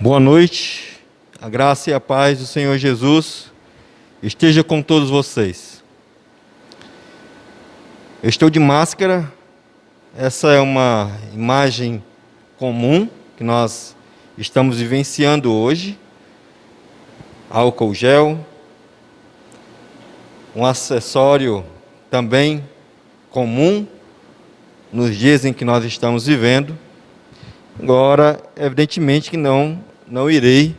Boa noite, a graça e a paz do Senhor Jesus esteja com todos vocês. Eu estou de máscara, essa é uma imagem comum que nós estamos vivenciando hoje. Álcool gel, um acessório também comum nos dias em que nós estamos vivendo. Agora, evidentemente que não irei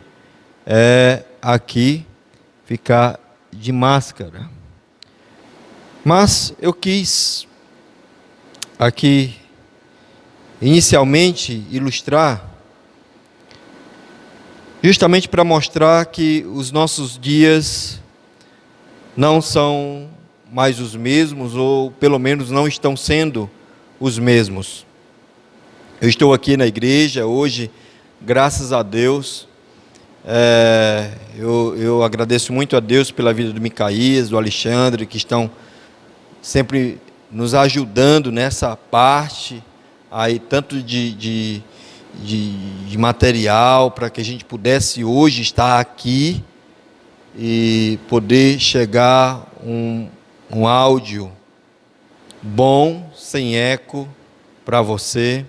aqui ficar de máscara. Mas eu quis aqui inicialmente ilustrar justamente para mostrar que os nossos dias não são mais os mesmos, ou pelo menos não estão sendo os mesmos. Eu estou aqui na igreja hoje, graças a Deus. Eu agradeço muito a Deus pela vida do Micaías, do Alexandre, que estão sempre nos ajudando nessa parte, aí tanto de material, para que a gente pudesse hoje estar aqui e poder chegar um áudio bom, sem eco, para você.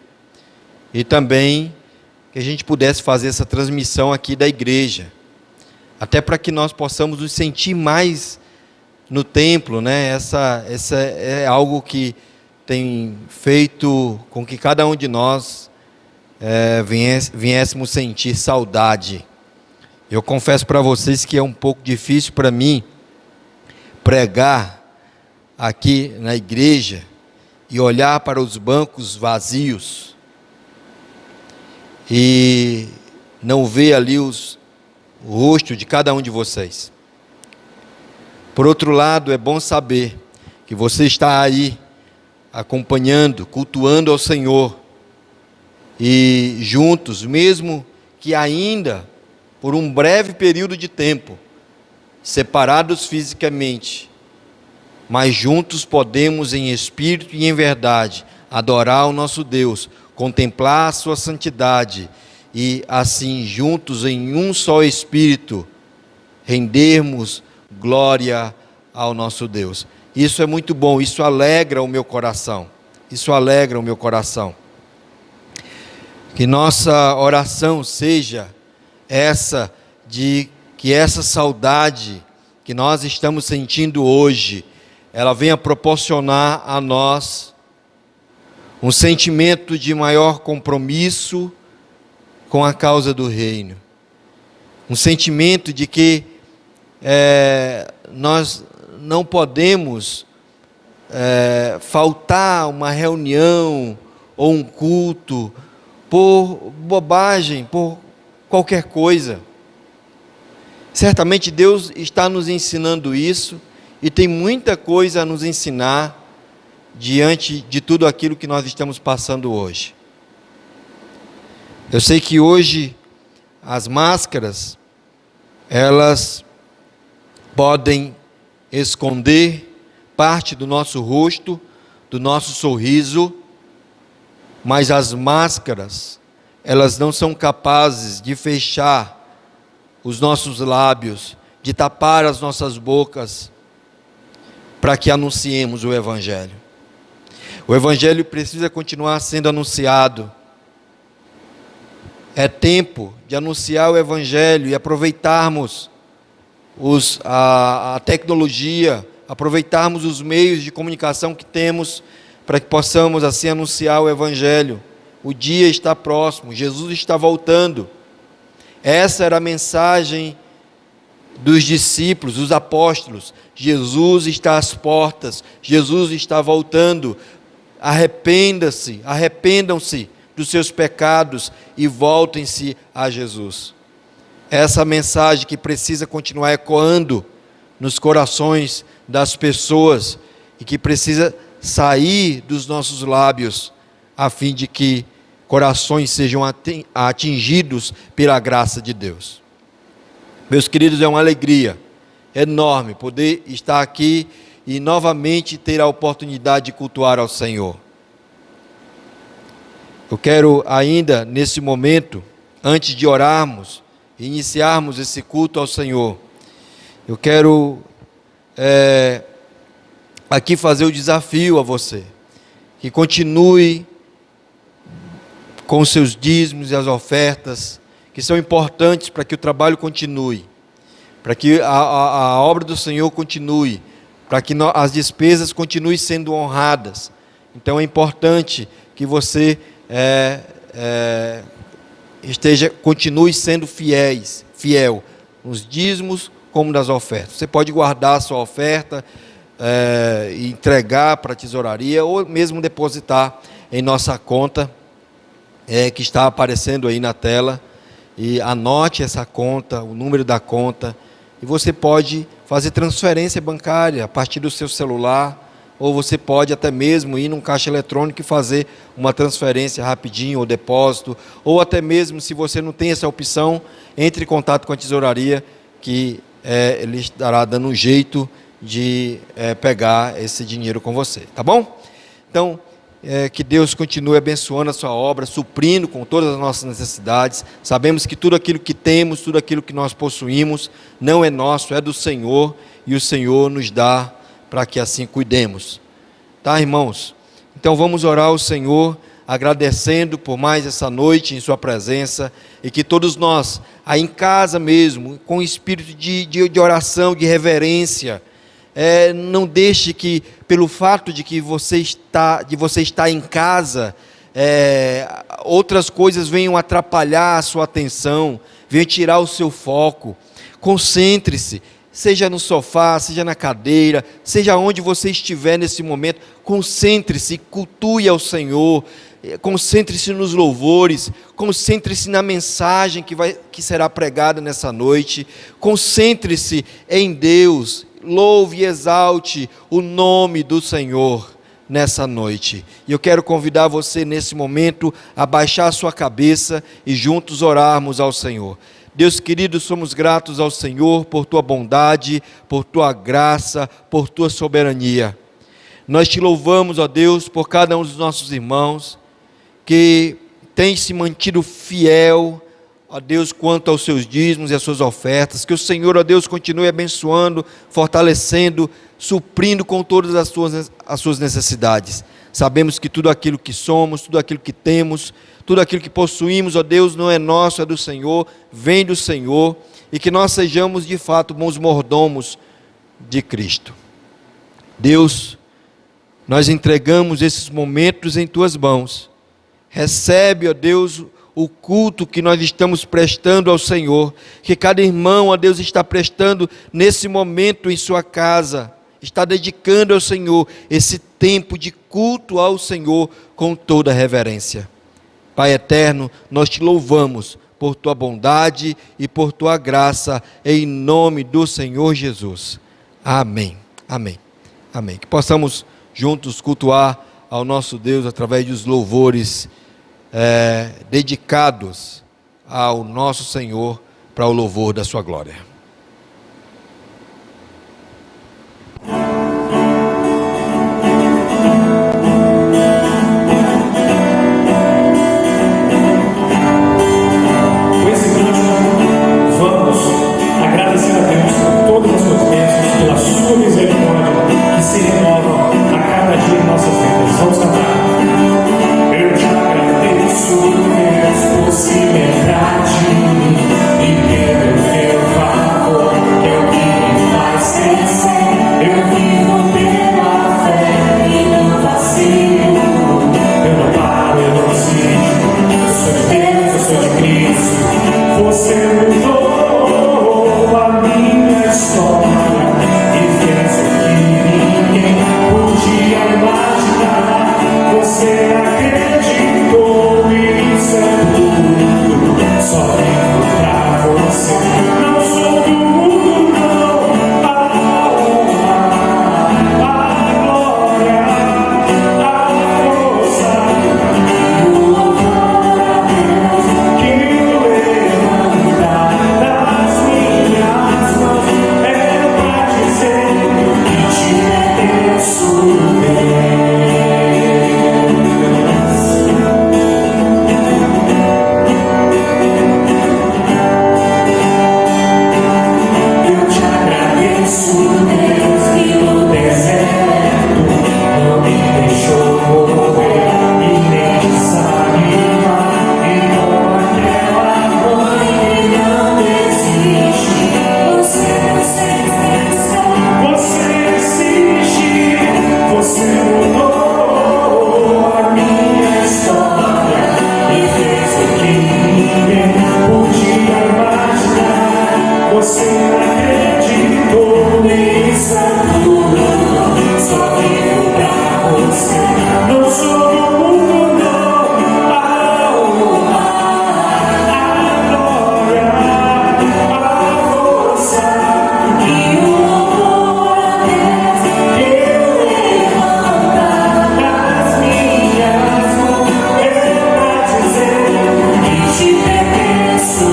E também que a gente pudesse fazer essa transmissão aqui da igreja, até para que nós possamos nos sentir mais no templo, né? Essa é algo que tem feito com que cada um de nós viéssemos sentir saudade. Eu confesso para vocês que é um pouco difícil para mim pregar aqui na igreja e olhar para os bancos vazios e não ver ali o rosto de cada um de vocês. Por outro lado, é bom saber que você está aí acompanhando, cultuando ao Senhor, e juntos, mesmo que ainda por um breve período de tempo, separados fisicamente, mas juntos podemos em espírito e em verdade adorar o nosso Deus, contemplar a sua santidade e assim juntos em um só espírito rendermos glória ao nosso Deus. Isso é muito bom, isso alegra o meu coração. Isso alegra o meu coração. Que nossa oração seja essa, de que essa saudade que nós estamos sentindo hoje, ela venha proporcionar a nós um sentimento de maior compromisso com a causa do reino. Um sentimento de que nós não podemos faltar uma reunião ou um culto por bobagem, por qualquer coisa. Certamente Deus está nos ensinando isso e tem muita coisa a nos ensinar diante de tudo aquilo que nós estamos passando hoje. Eu sei que hoje as máscaras, elas podem esconder parte do nosso rosto, do nosso sorriso, mas as máscaras, elas não são capazes de fechar os nossos lábios, de tapar as nossas bocas, para que anunciemos o Evangelho. O Evangelho precisa continuar sendo anunciado. É tempo de anunciar o Evangelho e aproveitarmos a tecnologia, aproveitarmos os meios de comunicação que temos para que possamos assim anunciar o Evangelho. O dia está próximo, Jesus está voltando. Essa era a mensagem dos discípulos, dos apóstolos. Jesus está às portas, Jesus está voltando. Arrependam-se dos seus pecados e voltem-se a Jesus. Essa mensagem que precisa continuar ecoando nos corações das pessoas e que precisa sair dos nossos lábios, a fim de que corações sejam atingidos pela graça de Deus. Meus queridos, é uma alegria enorme poder estar aqui e novamente ter a oportunidade de cultuar ao Senhor. Eu quero ainda, nesse momento, antes de orarmos e iniciarmos esse culto ao Senhor, eu quero aqui fazer o desafio a você, que continue com os seus dízimos e as ofertas, que são importantes para que o trabalho continue, para que a obra do Senhor continue, para que as despesas continuem sendo honradas. Então é importante que você continue sendo fiel nos dízimos como nas ofertas. Você pode guardar a sua oferta e entregar para a tesouraria, ou mesmo depositar em nossa conta, que está aparecendo aí na tela, e anote essa conta, o número da conta, e você pode fazer transferência bancária a partir do seu celular, ou você pode até mesmo ir num caixa eletrônico e fazer uma transferência rapidinho, ou depósito, ou até mesmo, se você não tem essa opção, entre em contato com a tesouraria, que ele estará dando um jeito de pegar esse dinheiro com você, tá bom? Então, que Deus continue abençoando a sua obra, suprindo com todas as nossas necessidades. Sabemos que tudo aquilo que temos, tudo aquilo que nós possuímos, não é nosso, é do Senhor, e o Senhor nos dá para que assim cuidemos. Tá, irmãos? Então vamos orar ao Senhor, agradecendo por mais essa noite em sua presença, e que todos nós, aí em casa mesmo, com espírito de oração, de reverência, não deixe que, pelo fato de que você está em casa, outras coisas venham atrapalhar a sua atenção, venham tirar o seu foco. Concentre-se, seja no sofá, seja na cadeira, seja onde você estiver nesse momento, concentre-se, cultue ao Senhor, concentre-se nos louvores, concentre-se na mensagem que será pregada nessa noite, concentre-se em Deus, louve e exalte o nome do Senhor nessa noite. E eu quero convidar você nesse momento a baixar a sua cabeça e juntos orarmos ao Senhor. Deus querido, somos gratos ao Senhor por Tua bondade, por Tua graça, por Tua soberania. Nós Te louvamos, ó Deus, por cada um dos nossos irmãos que tem se mantido fiel, ó Deus, quanto aos seus dízimos e às suas ofertas. Que o Senhor, ó Deus, continue abençoando, fortalecendo, suprindo com todas as suas necessidades. Sabemos que tudo aquilo que somos, tudo aquilo que temos, tudo aquilo que possuímos, ó Deus, não é nosso, é do Senhor, vem do Senhor, e que nós sejamos de fato bons mordomos de Cristo. Deus, nós entregamos esses momentos em Tuas mãos. Recebe, ó Deus, o culto que nós estamos prestando ao Senhor, que cada irmão, ó Deus, está prestando nesse momento em sua casa, está dedicando ao Senhor esse tempo de culto ao Senhor com toda reverência. Pai eterno, nós Te louvamos por Tua bondade e por Tua graça, em nome do Senhor Jesus. Amém, amém, amém. Que possamos juntos cultuar ao nosso Deus através dos louvores dedicados ao nosso Senhor, para o louvor da sua glória. Com esse cântico, vamos agradecer a Deus por todas as suas bênçãos, pela sua misericórdia, que se renova a cada dia em nossas vidas. Vamos cantar. Eu te agradeço, Deus, por se lembrar de mim e pelo teu favor, que é o que me faz crescer. Eu vivo pela fé e no vazio. Eu não paro, eu não desisto. Eu sou de Deus, eu sou de Cristo. Você mudou a minha história e fez o que ninguém Você acreditou nisso tudo, só vivo pra você. Não sou do mundo, não. A honra, a glória, a força e o louvor a Deus eu levanta nas minhas mãos. É pra dizer que te pertenço,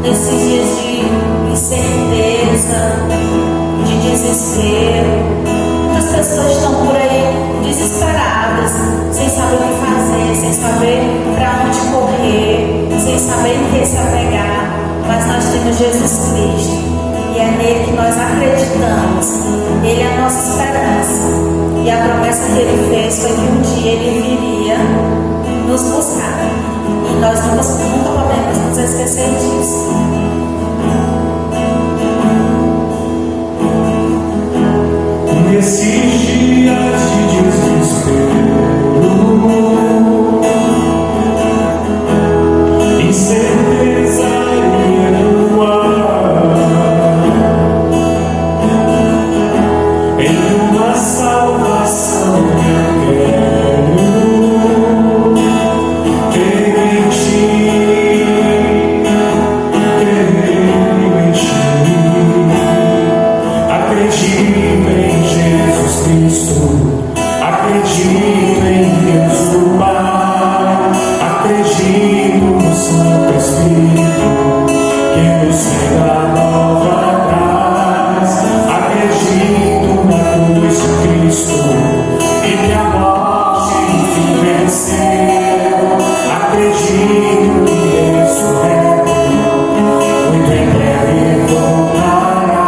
nesses dias de incerteza, de desespero, as pessoas estão por aí desesperadas, sem saber o que fazer, sem saber para onde correr, sem saber em que se apegar. Mas nós temos Jesus Cristo e é nele que nós acreditamos. Ele é a nossa esperança e a promessa que ele fez foi que um dia ele viria nos buscar. E nós nunca podemos nos esquecer disso. Nesses dias de desespero, incerteza e em uma salvação eu quero ter em ti, ter em ti. Acredito em Jesus Cristo, acredito em Deus o Pai, acredito no Santo Espírito que nos renova atrás, acredito na cruz de Cristo e que a morte enfim venceu, acredito que ressurreto muito em breve voltará.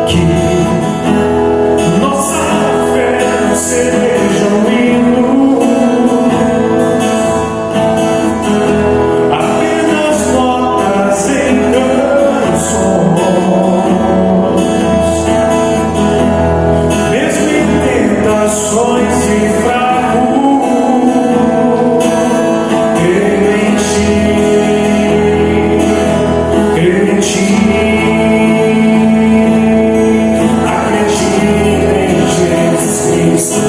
Que nossa fé seja um hino, apenas notas em canções, mesmo em tentações e fraco, creio em ti, creio em ti. Acredito em Jesus Cristo,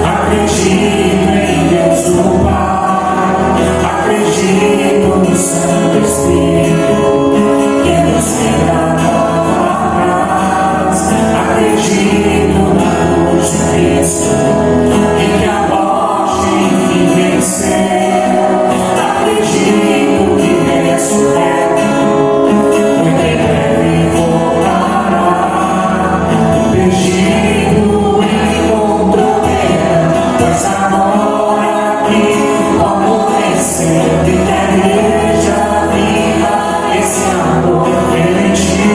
acredito em Deus o Pai, acredito no Santo Espírito que nos renova atrás, acredito na cruz de Cristo e que a morte enfim venceu, acredito que ressurreto muito em breve voltará. Perdido encontrou terra, pois agora aqui como venceu, e da igreja viva esse amor. Creio em ti,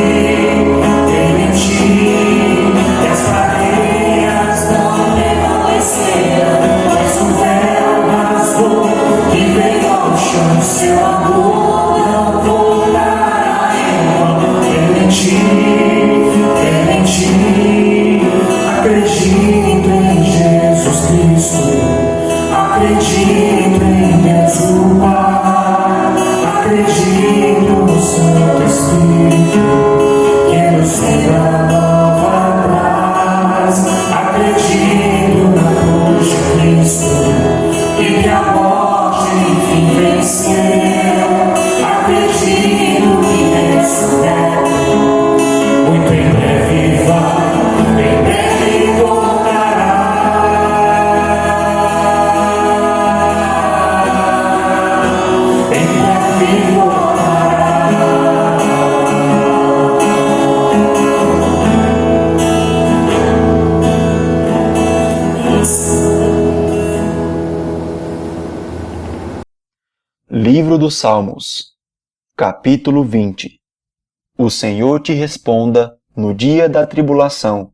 que as cadeias não prevaleceram, pois o véu rasgou e veio ao chão. Seu amor não voltará em vão. Creio em ti, acredito em Jesus Cristo, acredito em Deus o Pai, acredito no Santo Espírito que nos renova atrás, acredito na cruz de Cristo e que a morte enfim venceu, acredito que ressurreto muito em breve vai, em breve voltará. Em breve voltará. Livro dos Salmos, Capítulo 20. O Senhor te responda no dia da tribulação.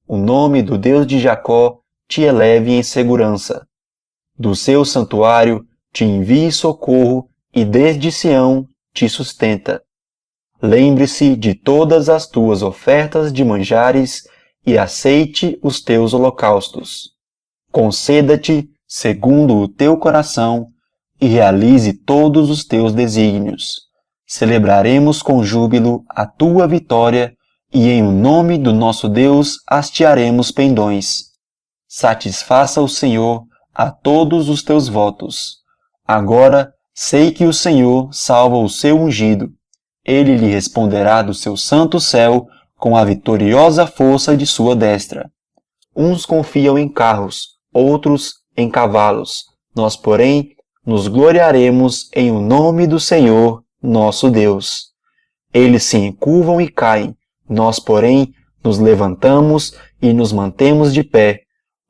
O nome do Deus de Jacó te eleve em segurança. Do seu santuário te envie socorro e desde Sião te sustenta. Lembre-se de todas as tuas ofertas de manjares e aceite os teus holocaustos. Conceda-te segundo o teu coração e realize todos os teus desígnios. Celebraremos com júbilo a tua vitória e em o nome do nosso Deus hastearemos pendões. Satisfaça o Senhor a todos os teus votos. Agora sei que o Senhor salva o seu ungido. Ele lhe responderá do seu santo céu com a vitoriosa força de sua destra. Uns confiam em carros, outros em cavalos. Nós, porém, nos gloriaremos em o nome do Senhor, nosso Deus. Eles se encurvam e caem, nós, porém, nos levantamos e nos mantemos de pé.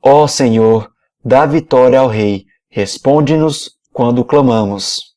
Ó Senhor, dá vitória ao Rei, responde-nos quando clamamos.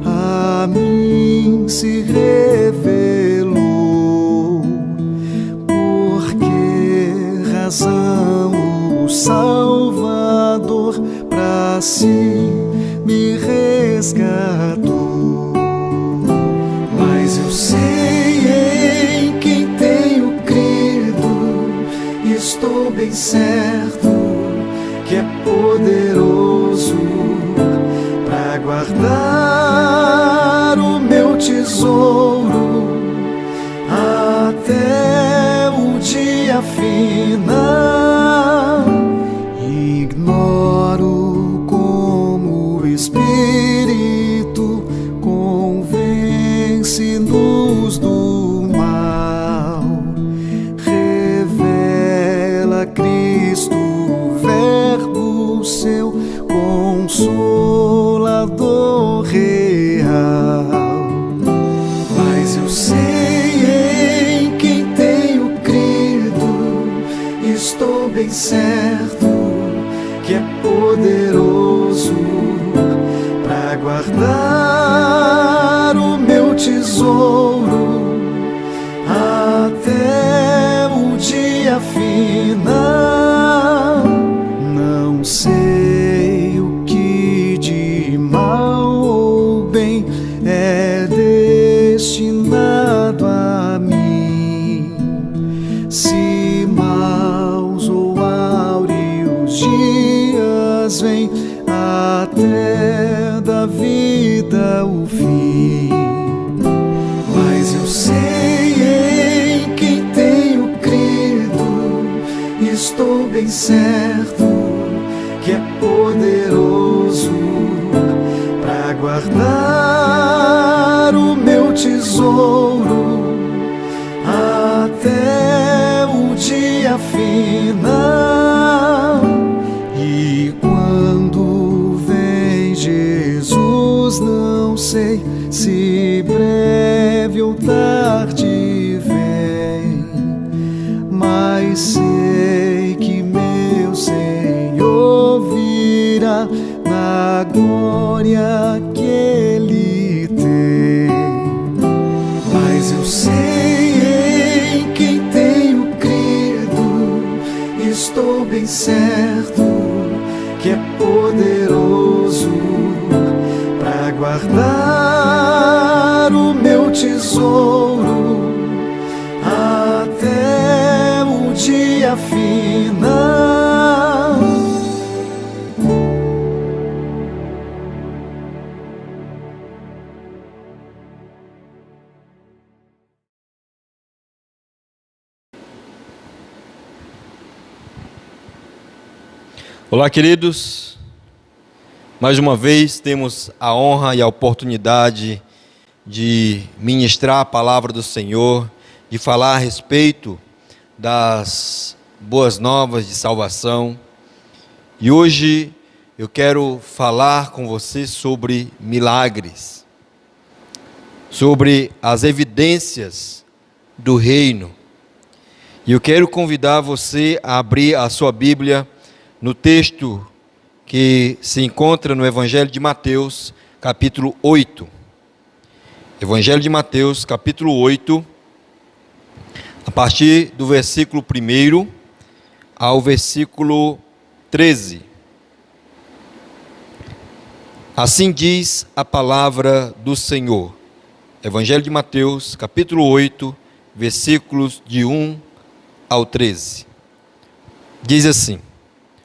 a mim se revelou. Por que razão o Salvador pra si me resgatou? Mas eu sei em quem tenho crido e estou bem certo que é poderoso para guardar o meu tesouro até o dia final. Ignoro como o Espírito convence-nos do mal, revela Cristo, o Verbo seu, Consolador real. Mas eu sei em quem tenho crido, estou bem certo que é poderoso para guardar o meu tesouro até o dia final. Não sei o que de mal ou bem é destinado a mim, se maus ou áureos dias vêm até da vida o fim. Mas eu sei em quem tenho crido, estou bem certo que é poderoso para guardar o meu tesouro até o dia final. E quando vem Jesus, não sei se breve ou tarde vem, mas sei que meu Senhor virá na glória que Ele tem. Mas eu sei em quem tenho crido, estou bem certo que é poderoso para guardar o meu tesouro até o dia final. Olá, queridos. Mais uma vez temos a honra e a oportunidade de ministrar a palavra do Senhor, de falar a respeito das boas novas de salvação. E hoje eu quero falar com você sobre milagres, sobre as evidências do reino. E eu quero convidar você a abrir a sua Bíblia no texto que se encontra no Evangelho de Mateus, capítulo 8. Evangelho de Mateus, capítulo 8, a partir do versículo 1 ao versículo 13. Assim diz a palavra do Senhor. Evangelho de Mateus, capítulo 8, versículos de 1 ao 13. Diz assim: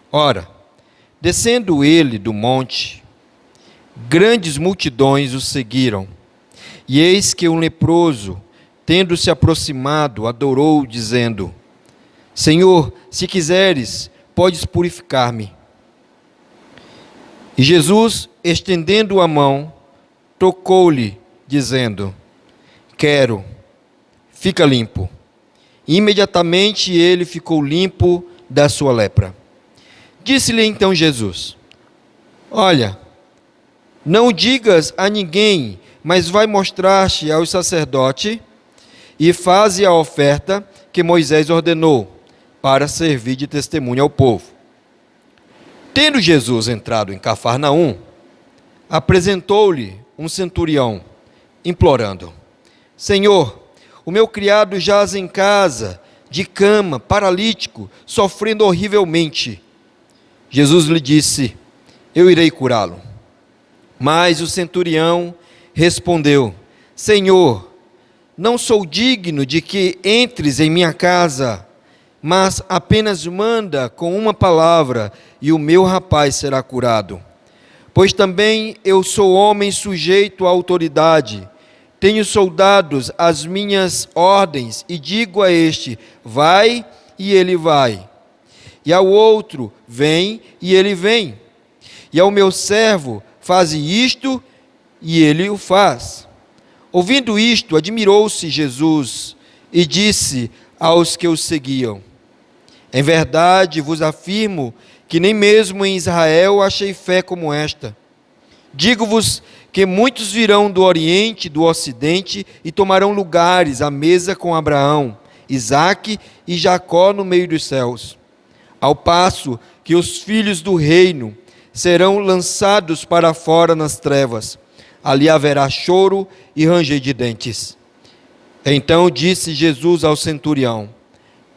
Ora, descendo ele do monte, grandes multidões o seguiram, e eis que um leproso, tendo se aproximado, adorou, dizendo: Senhor, se quiseres, podes purificar-me. E Jesus, estendendo a mão, tocou-lhe, dizendo: Quero, fica limpo. E imediatamente ele ficou limpo da sua lepra. Disse-lhe então Jesus: Olha, não digas a ninguém, mas vai mostrar-te ao sacerdote e faze a oferta que Moisés ordenou, para servir de testemunho ao povo. Tendo Jesus entrado em Cafarnaum, apresentou-lhe um centurião, implorando: Senhor, o meu criado jaz em casa, de cama, paralítico, sofrendo horrivelmente. Jesus lhe disse: Eu irei curá-lo. Mas o centurião respondeu: Senhor, não sou digno de que entres em minha casa, mas apenas manda com uma palavra, e o meu rapaz será curado. Pois também eu sou homem sujeito à autoridade, tenho soldados às minhas ordens, e digo a este, vai, e ele vai. E ao outro, vem, e ele vem. E ao meu servo, faze isto, e ele o faz. Ouvindo isto, admirou-se Jesus, e disse aos que o seguiam, em verdade vos afirmo que nem mesmo em Israel achei fé como esta. Digo-vos que muitos virão do Oriente e do Ocidente e tomarão lugares à mesa com Abraão, Isaque e Jacó no meio dos céus. Ao passo que os filhos do reino serão lançados para fora nas trevas. Ali haverá choro e ranger de dentes. Então disse Jesus ao centurião,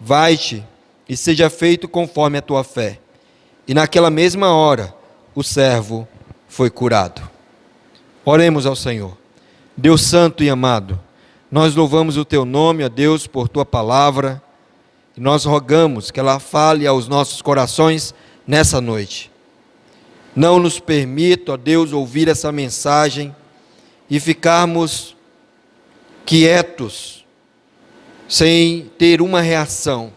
vai-te e seja feito conforme a tua fé. E naquela mesma hora, o servo foi curado. Oremos ao Senhor. Deus santo e amado, nós louvamos o teu nome, ó Deus, por tua palavra, e nós rogamos que ela fale aos nossos corações nessa noite. Não nos permita, ó Deus, ouvir essa mensagem e ficarmos quietos, sem ter uma reação,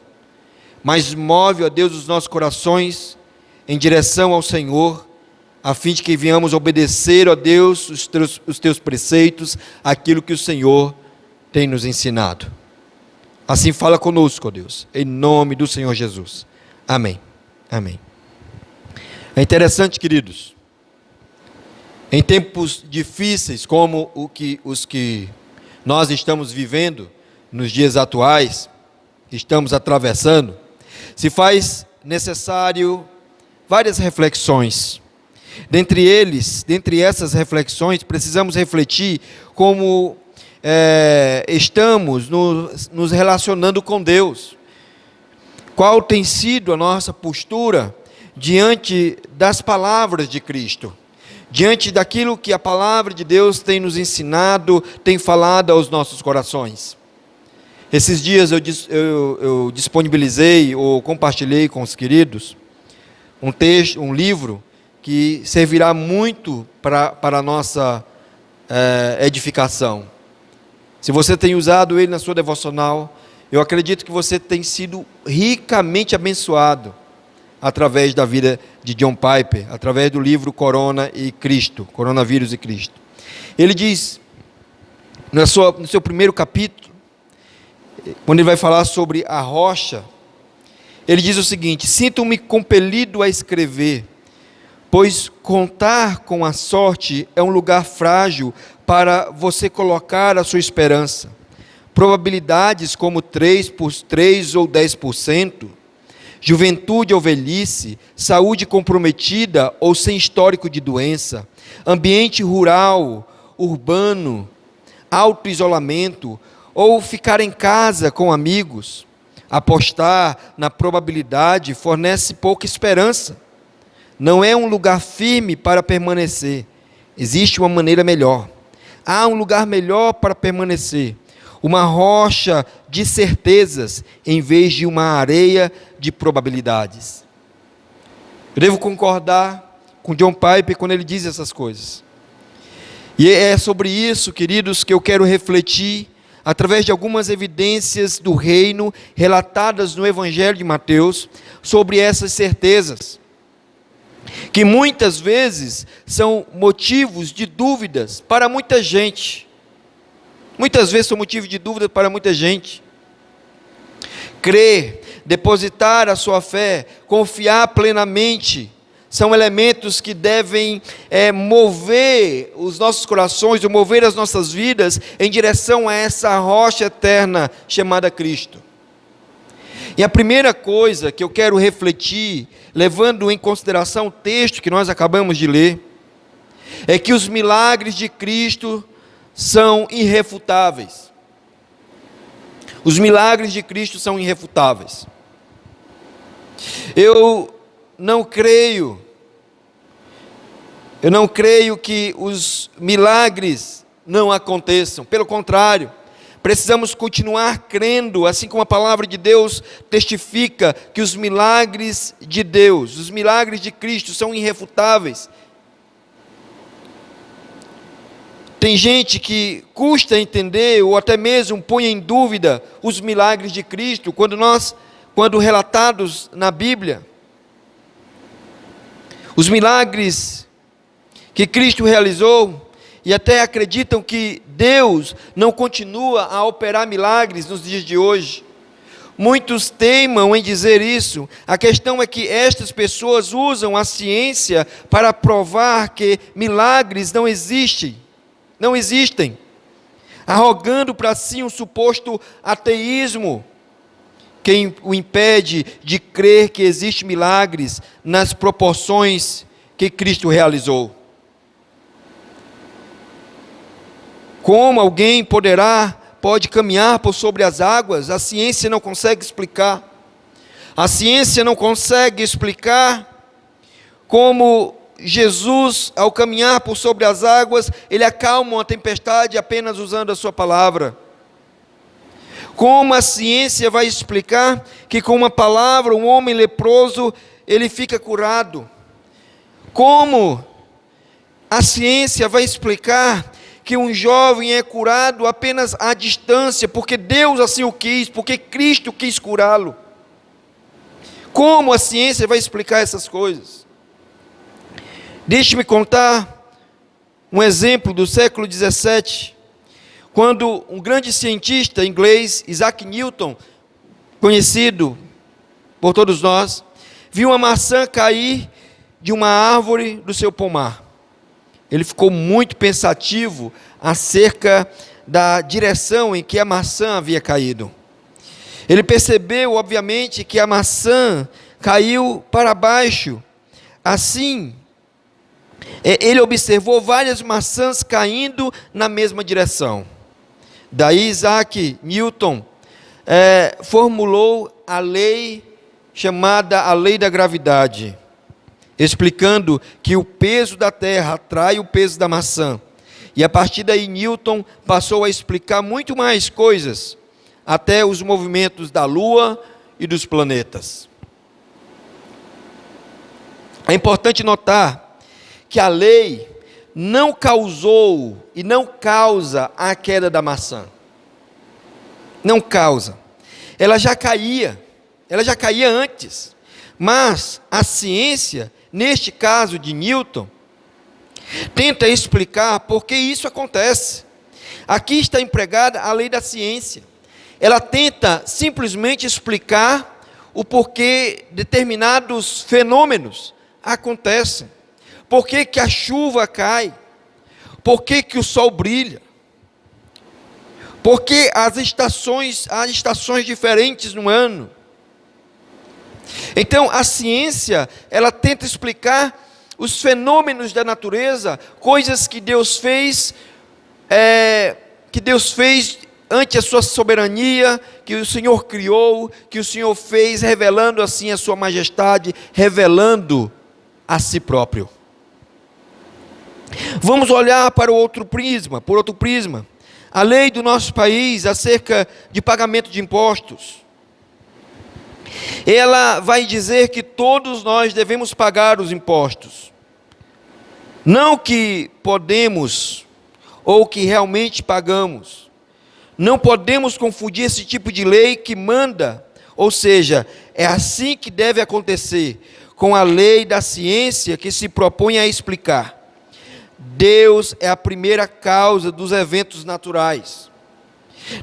mas move, ó Deus, os nossos corações em direção ao Senhor, a fim de que venhamos obedecer, ó Deus, os teus preceitos, aquilo que o Senhor tem nos ensinado. Assim fala conosco, ó Deus, em nome do Senhor Jesus. Amém. Amém. É interessante, queridos, em tempos difíceis como os que nós estamos vivendo nos dias atuais, estamos atravessando, se faz necessário várias reflexões. Dentre essas reflexões, precisamos refletir como estamos nos relacionando com Deus. Qual tem sido a nossa postura diante das palavras de Cristo? Diante daquilo que a palavra de Deus tem nos ensinado, tem falado aos nossos corações. Esses dias eu disponibilizei ou compartilhei com os queridos um livro que servirá muito para a nossa edificação. Se você tem usado ele na sua devocional, eu acredito que você tem sido ricamente abençoado através da vida de John Piper, através do livro Coronavírus e Cristo. Ele diz, no seu primeiro capítulo, quando ele vai falar sobre a rocha, ele diz o seguinte: sinto-me compelido a escrever, pois contar com a sorte é um lugar frágil para você colocar a sua esperança. Probabilidades como 3 ou 10%, juventude ou velhice, saúde comprometida ou sem histórico de doença, ambiente rural, urbano, auto-isolamento, ou ficar em casa com amigos. Apostar na probabilidade fornece pouca esperança. Não é um lugar firme para permanecer. Existe uma maneira melhor. Há um lugar melhor para permanecer. Uma rocha de certezas, em vez de uma areia de probabilidades. Eu devo concordar com John Piper quando ele diz essas coisas. E é sobre isso, queridos, que eu quero refletir, através de algumas evidências do reino, relatadas no Evangelho de Mateus, sobre essas certezas, que muitas vezes são motivos de dúvidas para muita gente. Muitas vezes são motivo de dúvida para muita gente. Crer, depositar a sua fé, confiar plenamente, são elementos que devem mover os nossos corações, mover as nossas vidas em direção a essa rocha eterna chamada Cristo. E a primeira coisa que eu quero refletir, levando em consideração o texto que nós acabamos de ler, é que os milagres de Cristo são irrefutáveis. Os milagres de Cristo são irrefutáveis. Eu não creio que os milagres não aconteçam. Pelo contrário, precisamos continuar crendo, assim como a palavra de Deus testifica que os milagres de Deus, os milagres de Cristo são irrefutáveis. Tem gente que custa entender ou até mesmo põe em dúvida os milagres de Cristo quando relatados na Bíblia. Os milagres que Cristo realizou, e até acreditam que Deus não continua a operar milagres nos dias de hoje. Muitos teimam em dizer isso. A questão é que estas pessoas usam a ciência para provar que milagres não existem, arrogando para si um suposto ateísmo que o impede de crer que existem milagres nas proporções que Cristo realizou. Como alguém pode caminhar por sobre as águas? A ciência não consegue explicar. A ciência não consegue explicar como Jesus, ao caminhar por sobre as águas, ele acalma uma tempestade apenas usando a sua palavra. Como a ciência vai explicar que com uma palavra um homem leproso ele fica curado? Como a ciência vai explicar que um jovem é curado apenas à distância, porque Deus assim o quis, porque Cristo quis curá-lo? Como a ciência vai explicar essas coisas? Deixe-me contar um exemplo do século 17, quando um grande cientista inglês, Isaac Newton, conhecido por todos nós, viu uma maçã cair de uma árvore do seu pomar. Ele ficou muito pensativo acerca da direção em que a maçã havia caído. Ele percebeu, obviamente, que a maçã caiu para baixo. Assim, ele observou várias maçãs caindo na mesma direção. Daí Isaac Newton formulou a lei chamada a lei da gravidade, explicando que o peso da terra atrai o peso da maçã. E a partir daí Newton passou a explicar muito mais coisas, até os movimentos da Lua e dos planetas. É importante notar que a lei não causou e não causa a queda da maçã. Não causa. Ela já caía antes. Mas a ciência, neste caso de Newton, tenta explicar por que isso acontece. Aqui está empregada a lei da ciência. Ela tenta simplesmente explicar o porquê determinados fenômenos acontecem. Por que que a chuva cai? Por que que o sol brilha? Por que há estações diferentes no ano? Então, a ciência, ela tenta explicar os fenômenos da natureza, coisas que Deus fez ante a sua soberania, que o Senhor criou, que o Senhor fez, revelando assim a sua majestade, revelando a si próprio. Vamos olhar para outro prisma. A lei do nosso país acerca de pagamento de impostos. Ela vai dizer que todos nós devemos pagar os impostos. Não que podemos ou que realmente pagamos. Não podemos confundir esse tipo de lei que manda, ou seja, é assim que deve acontecer, com a lei da ciência que se propõe a explicar. Deus é a primeira causa dos eventos naturais.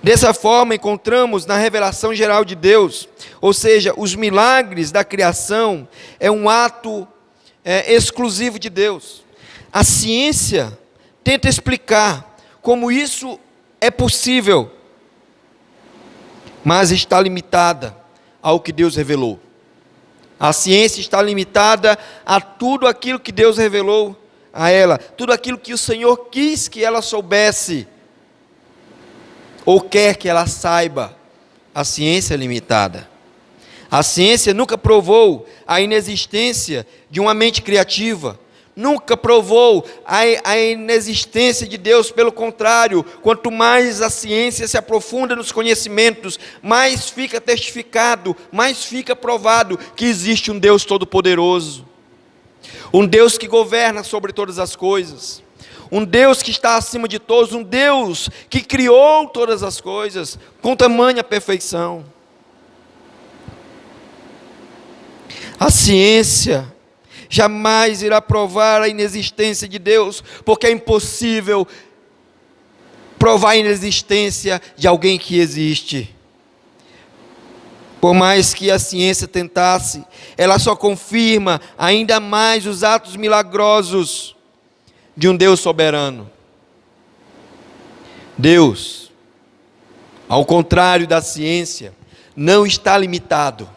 Dessa forma, encontramos na revelação geral de Deus, ou seja, os milagres da criação, é um ato exclusivo de Deus. A ciência tenta explicar como isso é possível, mas está limitada ao que Deus revelou. A ciência está limitada a tudo aquilo que Deus revelou a ela, tudo aquilo que o Senhor quis que ela soubesse, ou quer que ela saiba. A ciência é limitada. A ciência nunca provou a inexistência de uma mente criativa, nunca provou a inexistência de Deus. Pelo contrário, quanto mais a ciência se aprofunda nos conhecimentos, mais fica testificado, mais fica provado que existe um Deus todo-poderoso, um Deus que governa sobre todas as coisas, um Deus que está acima de todos, um Deus que criou todas as coisas com tamanha perfeição. A ciência jamais irá provar a inexistência de Deus, porque é impossível provar a inexistência de alguém que existe. Por mais que a ciência tentasse, ela só confirma ainda mais os atos milagrosos de um Deus soberano. Deus, ao contrário da ciência, não está limitado.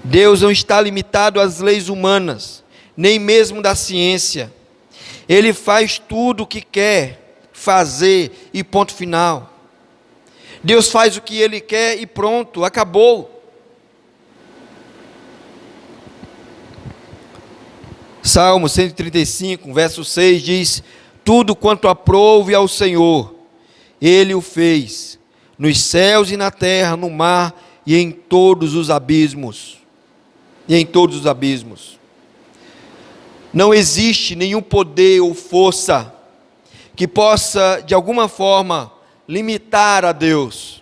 Deus não está limitado às leis humanas, nem mesmo da ciência. Ele faz tudo o que quer fazer e ponto final. Deus faz o que Ele quer e pronto, acabou. Salmo 135, verso 6 diz: tudo quanto aprouve ao Senhor, Ele o fez, nos céus e na terra, no mar e em todos os abismos. E em todos os abismos. Não existe nenhum poder ou força que possa, de alguma forma, limitar a Deus,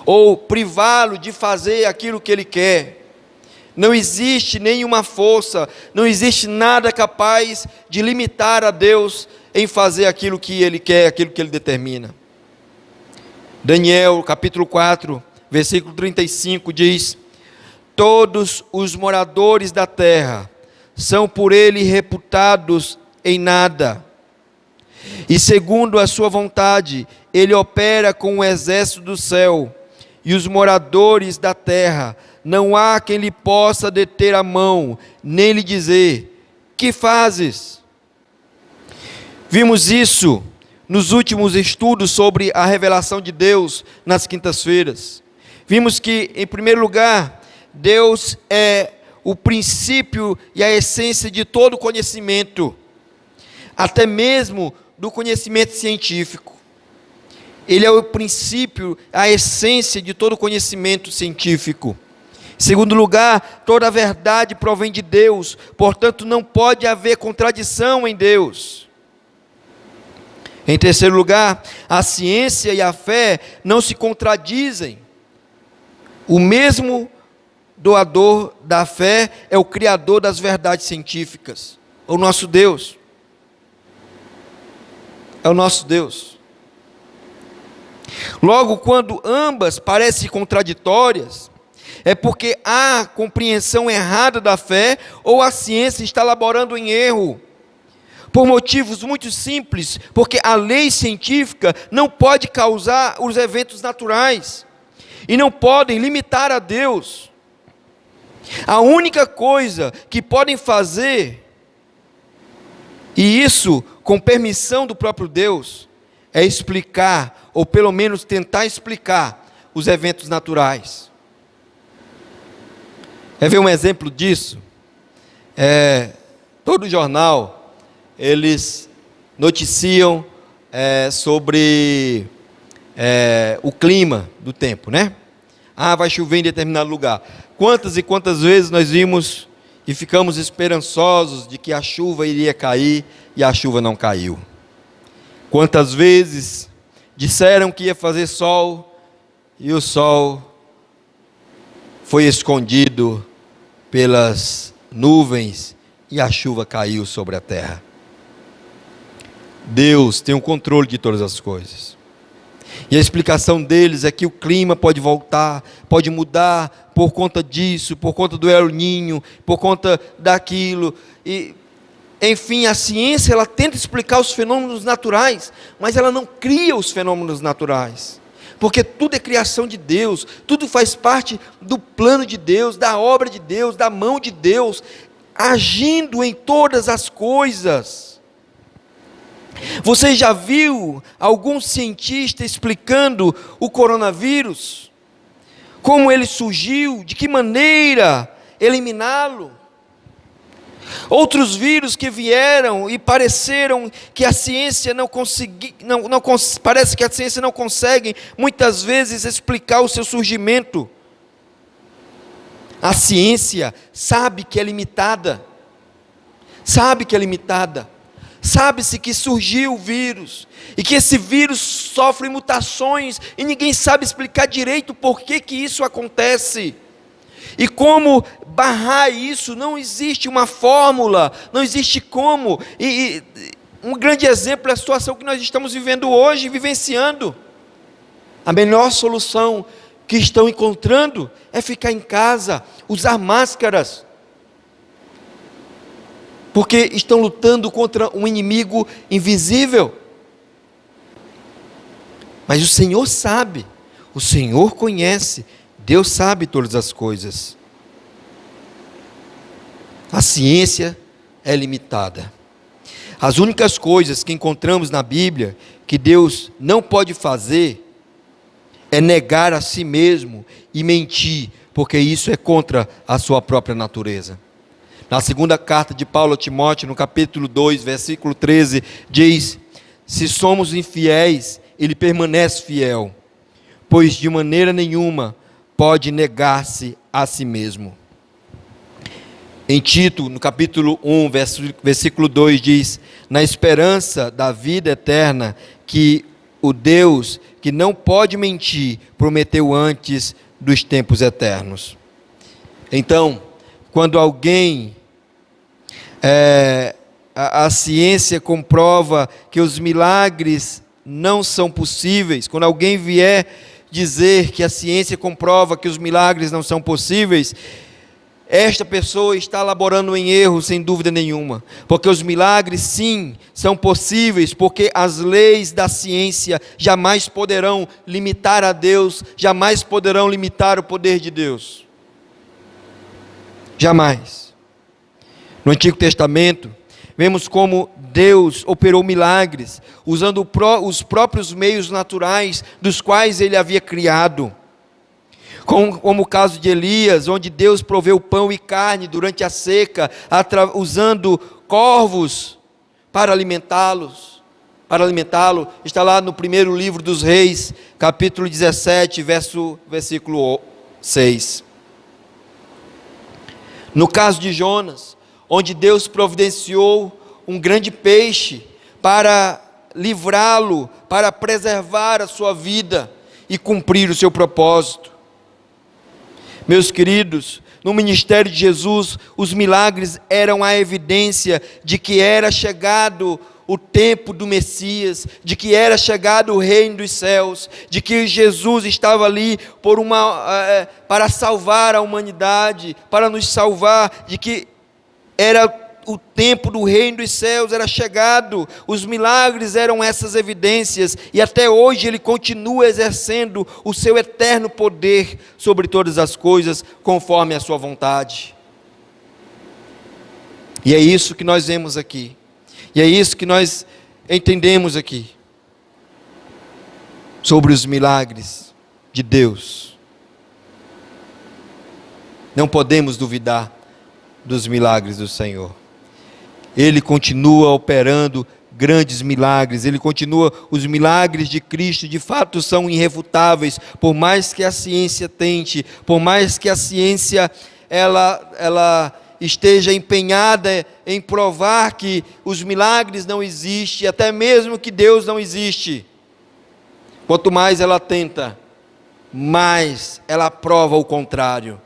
ou privá-lo de fazer aquilo que Ele quer. Não existe nenhuma força, não existe nada capaz de limitar a Deus em fazer aquilo que Ele quer, aquilo que Ele determina. Daniel, capítulo 4, versículo 35 diz: todos os moradores da terra são por Ele reputados em nada, e segundo a sua vontade, Ele opera com o exército do céu, e os moradores da terra, não há quem lhe possa deter a mão, nem lhe dizer: que fazes? Vimos isso nos últimos estudos sobre a revelação de Deus nas quintas-feiras. Vimos que, em primeiro lugar, Deus é o princípio e a essência de todo conhecimento, até mesmo do conhecimento científico. Ele é o princípio, a essência de todo conhecimento científico. Em segundo lugar, toda a verdade provém de Deus, portanto não pode haver contradição em Deus. Em terceiro lugar, a ciência e a fé não se contradizem. O mesmo doador da fé é o criador das verdades científicas, o nosso Deus. É o nosso Deus. Logo, quando ambas parecem contraditórias, é porque há compreensão errada da fé, ou a ciência está laborando em erro, por motivos muito simples, porque a lei científica não pode causar os eventos naturais, e não podem limitar a Deus. A única coisa que podem fazer, e isso com permissão do próprio Deus, é explicar, ou pelo menos tentar explicar, os eventos naturais. Quer ver um exemplo disso? Todo jornal, eles noticiam sobre o clima do tempo, né? Vai chover em determinado lugar. Quantas e quantas vezes nós vimos e ficamos esperançosos de que a chuva iria cair e a chuva não caiu? Quantas vezes disseram que ia fazer sol e o sol foi escondido pelas nuvens e a chuva caiu sobre a terra? Deus tem o controle de todas as coisas. E a explicação deles é que o clima pode voltar, pode mudar por conta disso, por conta do El Niño, por conta daquilo. E, enfim, a ciência ela tenta explicar os fenômenos naturais, mas ela não cria os fenômenos naturais. Porque tudo é criação de Deus, tudo faz parte do plano de Deus, da obra de Deus, da mão de Deus, agindo em todas as coisas. Você já viu algum cientista explicando o coronavírus? Como ele surgiu? De que maneira eliminá-lo? Outros vírus que vieram e pareceram que a ciência parece que a ciência não consegue muitas vezes explicar o seu surgimento. A ciência sabe que é limitada. Sabe-se que surgiu o vírus, e que esse vírus sofre mutações, e ninguém sabe explicar direito por que isso acontece. E como barrar isso, não existe uma fórmula, não existe como. E um grande exemplo é a situação que nós estamos vivendo hoje, vivenciando. A melhor solução que estão encontrando é ficar em casa, usar máscaras, porque estão lutando contra um inimigo invisível. Mas o Senhor sabe, o Senhor conhece, Deus sabe todas as coisas. A ciência é limitada. As únicas coisas que encontramos na Bíblia que Deus não pode fazer é negar a si mesmo e mentir, porque isso é contra a sua própria natureza. Na segunda carta de Paulo a Timóteo, no capítulo 2, versículo 13, diz: se somos infiéis, ele permanece fiel, pois de maneira nenhuma pode negar-se a si mesmo. Em Tito, no capítulo 1, versículo 2, diz: na esperança da vida eterna, que o Deus que não pode mentir, prometeu antes dos tempos eternos. Então, quando alguém, a ciência comprova que os milagres não são possíveis, quando alguém vier dizer que a ciência comprova que os milagres não são possíveis, esta pessoa está laborando em erro, sem dúvida nenhuma, porque os milagres sim são possíveis, porque as leis da ciência jamais poderão limitar a Deus, jamais poderão limitar o poder de Deus, jamais. No Antigo Testamento, vemos como Deus operou milagres, usando os próprios meios naturais dos quais Ele havia criado, como o caso de Elias, onde Deus proveu pão e carne durante a seca, usando corvos para alimentá-lo. Está lá no primeiro livro dos Reis, capítulo 17, versículo 6. No caso de Jonas, onde Deus providenciou um grande peixe para livrá-lo, para preservar a sua vida e cumprir o seu propósito. Meus queridos, no ministério de Jesus, os milagres eram a evidência de que era chegado o tempo do Messias, de que era chegado o reino dos céus, de que Jesus estava ali para salvar a humanidade, para nos salvar, de que era o tempo do reino dos céus, era chegado. Os milagres eram essas evidências, e até hoje Ele continua exercendo o seu eterno poder sobre todas as coisas, conforme a sua vontade. E é isso que nós vemos aqui, e é isso que nós entendemos aqui, sobre os milagres de Deus. Não podemos duvidar dos milagres do Senhor. Ele continua operando grandes milagres, os milagres de Cristo de fato são irrefutáveis, por mais que a ciência tente, por mais que a ciência ela esteja empenhada em provar que os milagres não existem, até mesmo que Deus não existe. Quanto mais ela tenta, mais ela prova o contrário,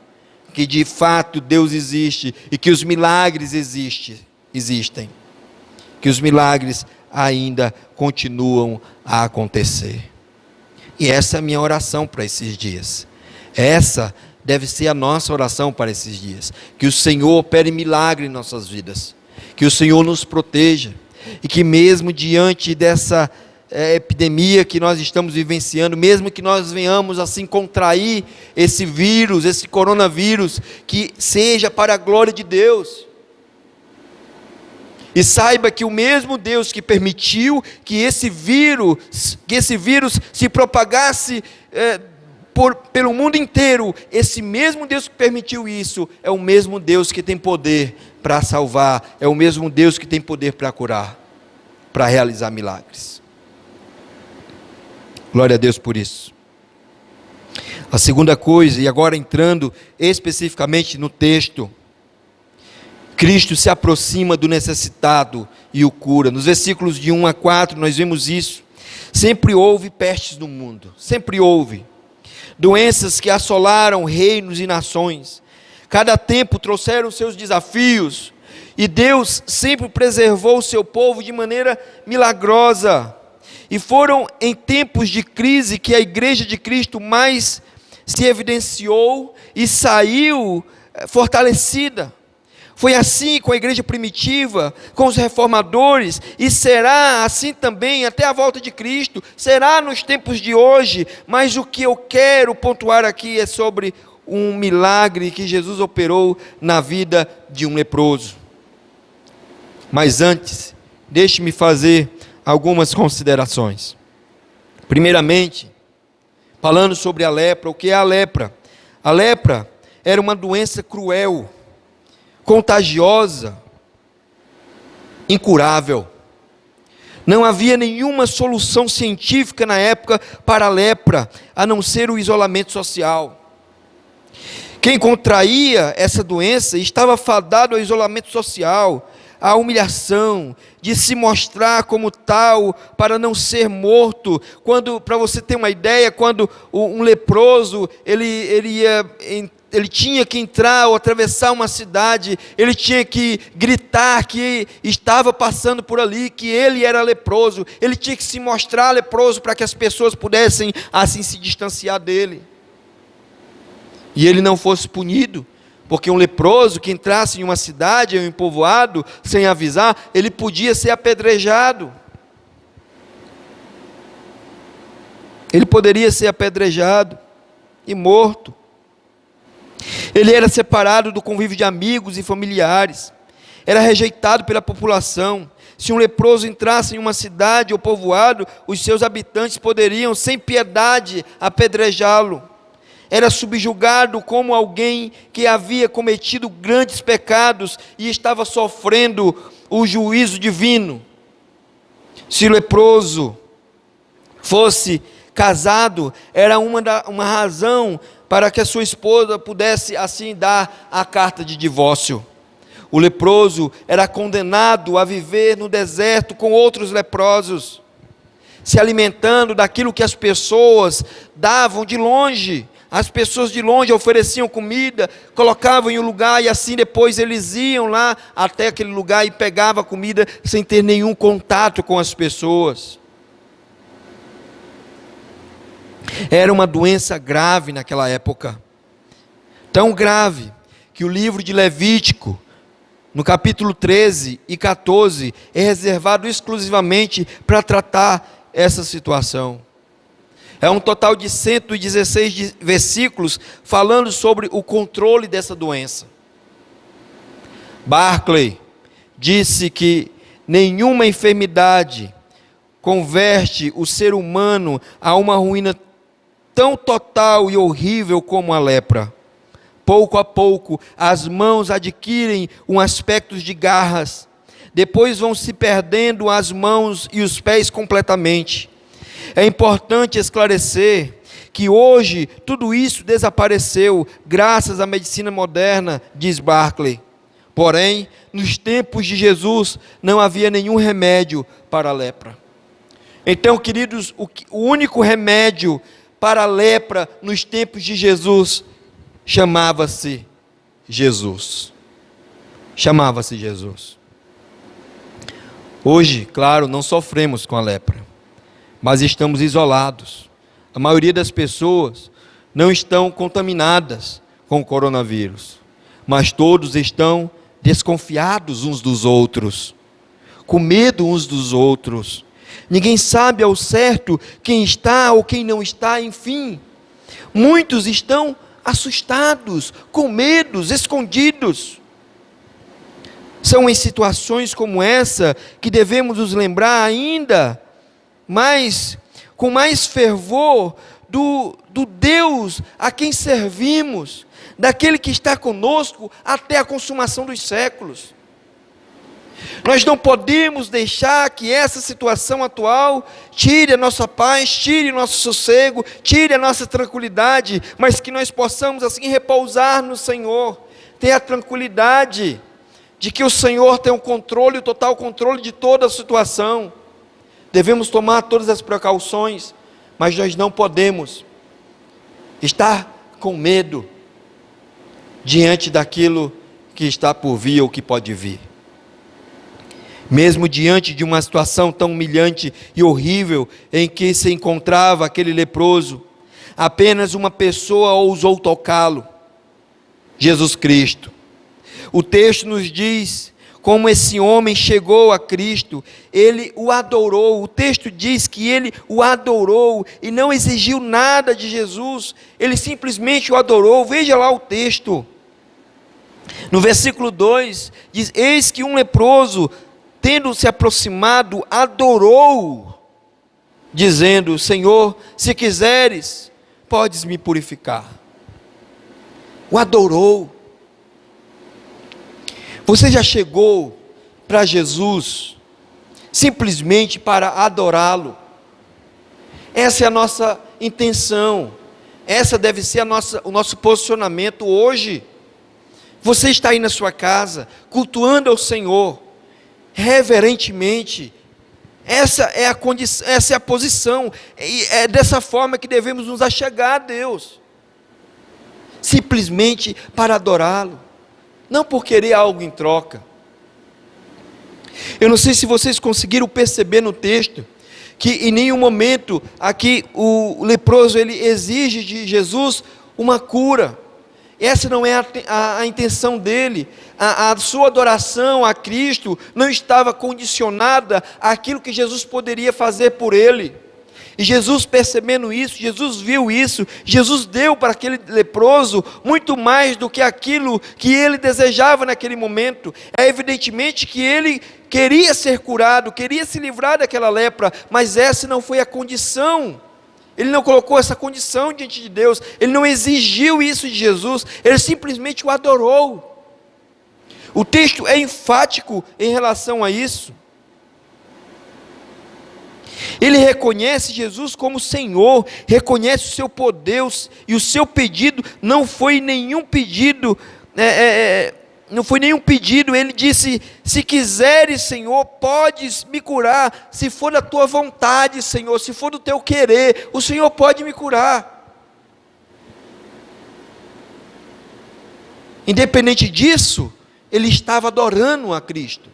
que de fato Deus existe e que os milagres existem, que os milagres ainda continuam a acontecer. E essa é a minha oração para esses dias. Essa deve ser a nossa oração para esses dias. Que o Senhor opere milagre em nossas vidas, que o Senhor nos proteja, e que mesmo diante dessa epidemia que nós estamos vivenciando, mesmo que nós venhamos assim contrair esse vírus, esse coronavírus, que seja para a glória de Deus. E saiba que o mesmo Deus que permitiu que esse vírus se propagasse pelo mundo inteiro, esse mesmo Deus que permitiu isso, é o mesmo Deus que tem poder para salvar, é o mesmo Deus que tem poder para curar, para realizar milagres. Glória a Deus por isso. A segunda coisa, e agora entrando especificamente no texto, Cristo se aproxima do necessitado e o cura. Nos versículos de 1 a 4 nós vemos isso. Sempre houve pestes no mundo, sempre houve doenças que assolaram reinos e nações. Cada tempo trouxeram seus desafios, e Deus sempre preservou o seu povo de maneira milagrosa. E foram em tempos de crise que a igreja de Cristo mais se evidenciou e saiu fortalecida. Foi assim com a igreja primitiva, com os reformadores, e será assim também até a volta de Cristo, será nos tempos de hoje. Mas o que eu quero pontuar aqui é sobre um milagre que Jesus operou na vida de um leproso. Mas antes, deixe-me fazer algumas considerações. Primeiramente, falando sobre a lepra, o que é a lepra? A lepra era uma doença cruel, contagiosa, incurável. Não havia nenhuma solução científica na época para a lepra, a não ser o isolamento social. Quem contraía essa doença estava fadado ao isolamento social, à humilhação, de se mostrar como tal, para não ser morto. Para você ter uma ideia, quando um leproso, ele tinha que entrar ou atravessar uma cidade, ele tinha que gritar que estava passando por ali, que ele era leproso, ele tinha que se mostrar leproso para que as pessoas pudessem assim se distanciar dele, e ele não fosse punido, porque um leproso que entrasse em uma cidade, em um povoado, sem avisar, ele podia ser apedrejado. Ele poderia ser apedrejado e morto. Ele era separado do convívio de amigos e familiares, era rejeitado pela população. Se um leproso entrasse em uma cidade ou povoado, os seus habitantes poderiam, sem piedade, apedrejá-lo. Era subjugado como alguém que havia cometido grandes pecados e estava sofrendo o juízo divino. Se o leproso fosse casado, era uma razão para que a sua esposa pudesse assim dar a carta de divórcio. O leproso era condenado a viver no deserto com outros leprosos, se alimentando daquilo que as pessoas davam de longe. As pessoas de longe ofereciam comida, colocavam em um lugar, e assim depois eles iam lá até aquele lugar e pegavam a comida sem ter nenhum contato com as pessoas. Era uma doença grave naquela época, tão grave que o livro de Levítico, no capítulo 13 e 14, é reservado exclusivamente para tratar essa situação. É um total de 116 versículos falando sobre o controle dessa doença. Barclay disse que nenhuma enfermidade converte o ser humano a uma ruína tão total e horrível como a lepra. Pouco a pouco, as mãos adquirem um aspecto de garras, depois vão se perdendo as mãos e os pés completamente. É importante esclarecer que hoje tudo isso desapareceu graças à medicina moderna, diz Barclay. Porém, nos tempos de Jesus não havia nenhum remédio para a lepra. Então, queridos, o único remédio para a lepra nos tempos de Jesus chamava-se Jesus. Chamava-se Jesus. Hoje, claro, não sofremos com a lepra, mas estamos isolados. A maioria das pessoas não estão contaminadas com o coronavírus, mas todos estão desconfiados uns dos outros, com medo uns dos outros. Ninguém sabe ao certo quem está ou quem não está, enfim. Muitos estão assustados, com medos, escondidos. São em situações como essa que devemos nos lembrar ainda com mais fervor do Deus a quem servimos, daquele que está conosco até a consumação dos séculos. Nós não podemos deixar que essa situação atual tire a nossa paz, tire o nosso sossego, tire a nossa tranquilidade, mas que nós possamos assim repousar no Senhor, ter a tranquilidade de que o Senhor tem o controle, o total controle de toda a situação. Devemos tomar todas as precauções, mas nós não podemos estar com medo diante daquilo que está por vir ou que pode vir. Mesmo diante de uma situação tão humilhante e horrível em que se encontrava aquele leproso, apenas uma pessoa ousou tocá-lo: Jesus Cristo. O texto nos diz como esse homem chegou a Cristo, ele o adorou. O texto diz que ele o adorou e não exigiu nada de Jesus, ele simplesmente o adorou. Veja lá o texto, no versículo 2, diz: eis que um leproso, tendo se aproximado, adorou, dizendo: Senhor, se quiseres, podes me purificar. O adorou. Você já chegou para Jesus simplesmente para adorá-lo? Essa é a nossa intenção, essa deve ser o nosso posicionamento hoje. Você está aí na sua casa, cultuando ao Senhor, reverentemente. Essa é a condição, essa é a posição, e é dessa forma que devemos nos achegar a Deus, simplesmente para adorá-lo, não por querer algo em troca. Eu não sei se vocês conseguiram perceber no texto, que em nenhum momento aqui o leproso ele exige de Jesus uma cura. Essa não é a intenção dele. A sua adoração a Cristo não estava condicionada àquilo que Jesus poderia fazer por ele. E Jesus, percebendo isso, Jesus viu isso, Jesus deu para aquele leproso muito mais do que aquilo que ele desejava naquele momento. É evidentemente que ele queria ser curado, queria se livrar daquela lepra, mas essa não foi a condição. Ele não colocou essa condição diante de Deus, ele não exigiu isso de Jesus, ele simplesmente o adorou. O texto é enfático em relação a isso. Ele reconhece Jesus como Senhor, reconhece o seu poder, e o seu pedido não foi nenhum pedido, ele disse: se quiseres, Senhor, podes me curar, se for da tua vontade, Senhor, se for do teu querer, o Senhor pode me curar. Independente disso, ele estava adorando a Cristo.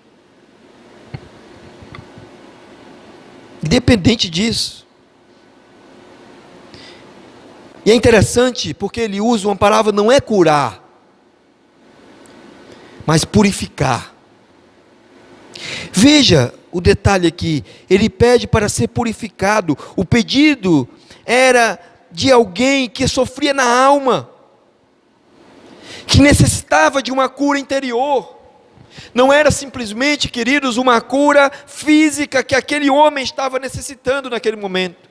Independente disso. E é interessante porque ele usa uma palavra, não é curar, mas purificar. Veja o detalhe aqui, ele pede para ser purificado. O pedido era de alguém que sofria na alma, que necessitava de uma cura interior. Não era simplesmente, queridos, uma cura física que aquele homem estava necessitando naquele momento.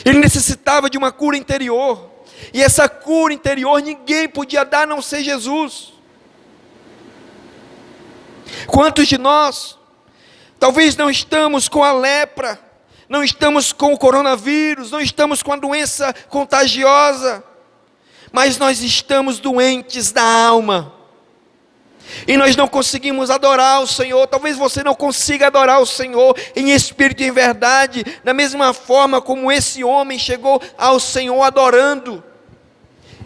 Ele necessitava de uma cura interior, e essa cura interior ninguém podia dar a não ser Jesus. Quantos de nós talvez não estamos com a lepra, não estamos com o coronavírus, não estamos com a doença contagiosa, mas nós estamos doentes da alma, e nós não conseguimos adorar o Senhor. Talvez você não consiga adorar o Senhor em espírito e em verdade, da mesma forma como esse homem chegou ao Senhor adorando.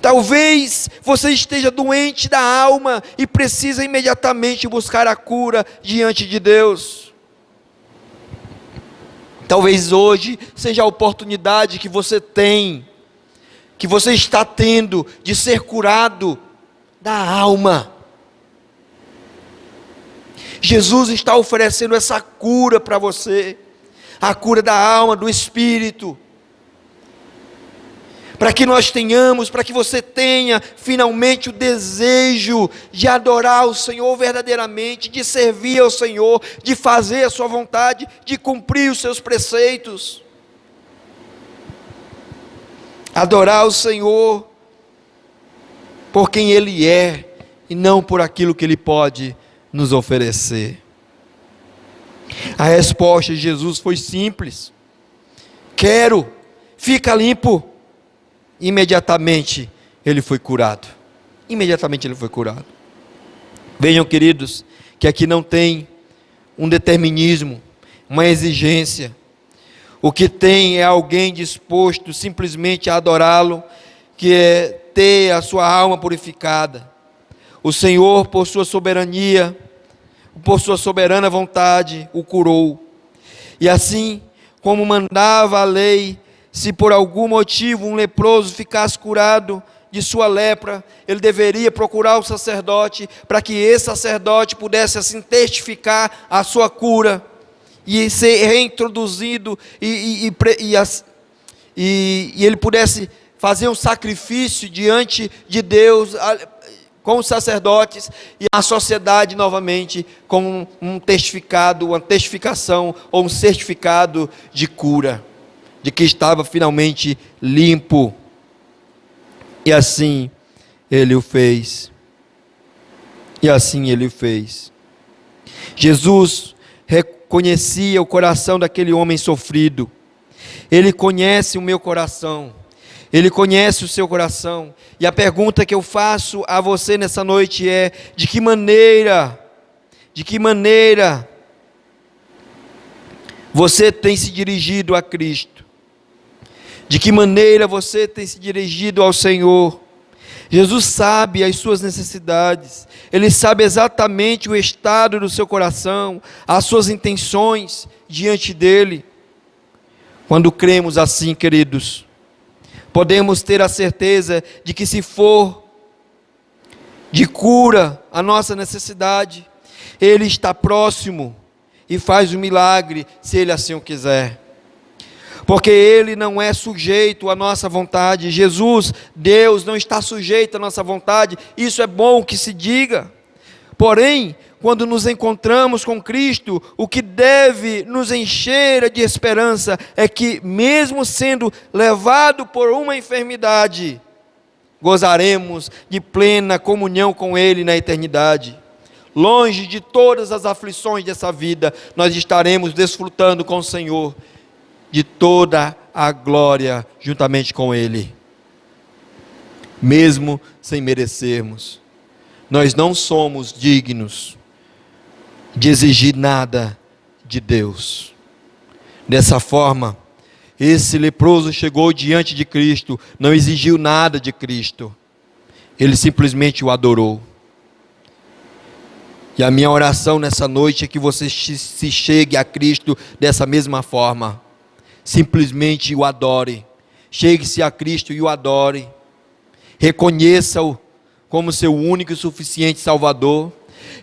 Talvez você esteja doente da alma e precisa imediatamente buscar a cura diante de Deus. Talvez hoje seja a oportunidade que você tem, que você está tendo, de ser curado da alma. Jesus está oferecendo essa cura para você, a cura da alma, do espírito, para que nós tenhamos, para que você tenha finalmente o desejo de adorar o Senhor verdadeiramente, de servir ao Senhor, de fazer a sua vontade, de cumprir os seus preceitos. Adorar o Senhor por quem Ele é e não por aquilo que Ele pode nos oferecer. A resposta de Jesus foi simples: quero, fica limpo. Imediatamente ele foi curado. Imediatamente ele foi curado. Vejam, queridos, que aqui não tem um determinismo, uma exigência. O que tem é alguém disposto simplesmente a adorá-lo, que é ter a sua alma purificada. O Senhor, por sua soberania, por sua soberana vontade, o curou. E assim como mandava a lei, se por algum motivo um leproso ficasse curado de sua lepra, ele deveria procurar o sacerdote, para que esse sacerdote pudesse assim testificar a sua cura, e ser reintroduzido, e ele pudesse fazer um sacrifício diante de Deus, com os sacerdotes e a sociedade novamente, com um testificado, uma testificação ou um certificado de cura, de que estava finalmente limpo. E assim ele o fez. E assim ele o fez. Jesus reconhecia o coração daquele homem sofrido. Ele conhece o meu coração. Ele conhece o seu coração. E a pergunta que eu faço a você nessa noite é: de que maneira você tem se dirigido a Cristo? De que maneira você tem se dirigido ao Senhor? Jesus sabe as suas necessidades. Ele sabe exatamente o estado do seu coração, as suas intenções diante dele. Quando cremos assim, queridos, podemos ter a certeza de que, se for de cura a nossa necessidade, Ele está próximo e faz o milagre, se Ele assim o quiser. Porque Ele não é sujeito à nossa vontade. Jesus, Deus, não está sujeito à nossa vontade. Isso é bom que se diga. Porém, quando nos encontramos com Cristo, o que deve nos encher de esperança é que, mesmo sendo levado por uma enfermidade, gozaremos de plena comunhão com Ele na eternidade. Longe de todas as aflições dessa vida, nós estaremos desfrutando com o Senhor de toda a glória juntamente com Ele, mesmo sem merecermos. Nós não somos dignos de exigir nada de Deus. Dessa forma, esse leproso chegou diante de Cristo, não exigiu nada de Cristo, ele simplesmente o adorou. E a minha oração nessa noite é que você se chegue a Cristo dessa mesma forma. Simplesmente o adore. Chegue-se a Cristo e o adore. Reconheça-o como seu único e suficiente Salvador.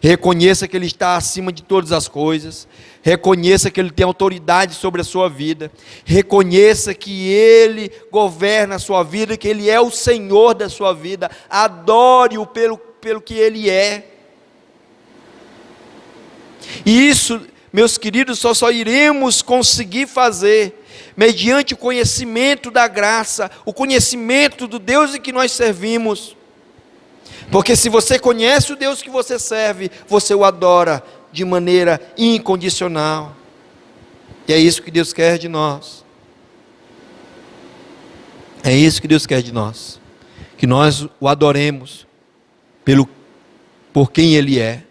Reconheça que Ele está acima de todas as coisas. Reconheça que Ele tem autoridade sobre a sua vida. Reconheça que Ele governa a sua vida, que Ele é o Senhor da sua vida. Adore-o pelo que Ele é. E isso, meus queridos, só iremos conseguir fazer mediante o conhecimento da graça, o conhecimento do Deus em que nós servimos. Porque se você conhece o Deus que você serve, você o adora de maneira incondicional. E é isso que Deus quer de nós. É isso que Deus quer de nós. Que nós o adoremos por quem Ele é.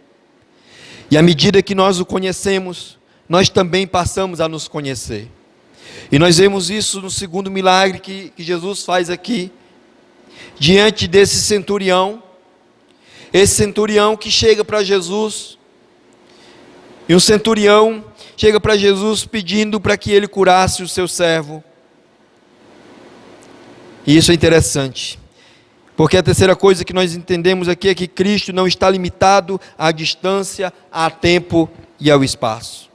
E à medida que nós o conhecemos, nós também passamos a nos conhecer. E nós vemos isso no segundo milagre que Jesus faz aqui, diante desse centurião. Esse centurião que chega para Jesus, e um centurião chega para Jesus pedindo para que ele curasse o seu servo. E isso é interessante, porque a terceira coisa que nós entendemos aqui é que Cristo não está limitado à distância, a tempo e ao espaço.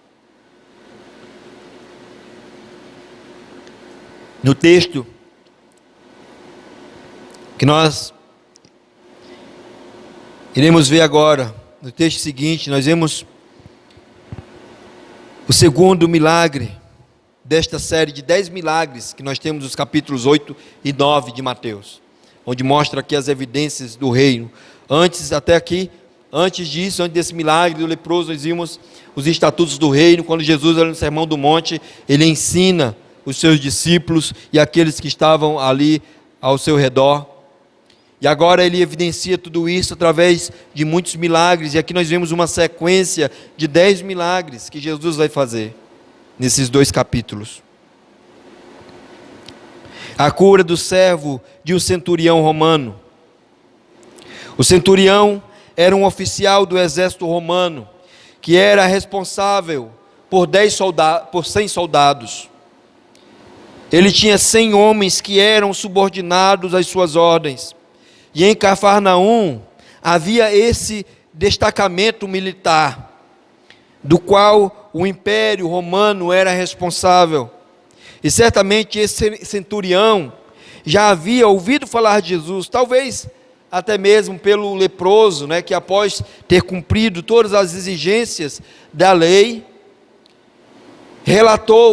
No texto que nós iremos ver agora, no texto seguinte, nós vemos o segundo milagre desta série de 10 milagres que nós temos nos capítulos 8 e 9 de Mateus, onde mostra aqui as evidências do reino. Antes desse milagre do leproso, nós vimos os estatutos do reino. Quando Jesus, no Sermão do Monte, ele ensina os seus discípulos e aqueles que estavam ali ao seu redor. E agora ele evidencia tudo isso através de muitos milagres. E aqui nós vemos uma sequência de 10 milagres que Jesus vai fazer nesses 2 capítulos. A cura do servo de um centurião romano. O centurião era um oficial do exército romano, que era responsável por 100 soldados. Ele tinha 100 homens que eram subordinados às suas ordens. E em Cafarnaum havia esse destacamento militar, do qual o Império Romano era responsável. E certamente esse centurião já havia ouvido falar de Jesus, talvez até mesmo pelo leproso, que após ter cumprido todas as exigências da lei,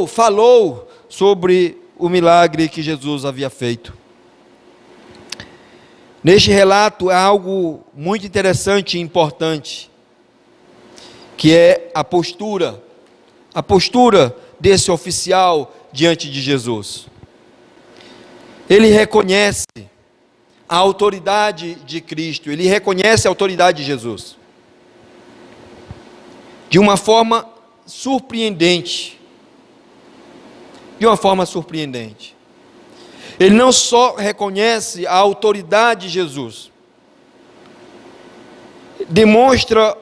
falou sobre o milagre que Jesus havia feito. Neste relato há algo muito interessante e importante, que é a postura desse oficial diante de Jesus. Ele reconhece a autoridade de Cristo, ele reconhece a autoridade de Jesus, de uma forma surpreendente. Ele não só reconhece a autoridade de Jesus, demonstra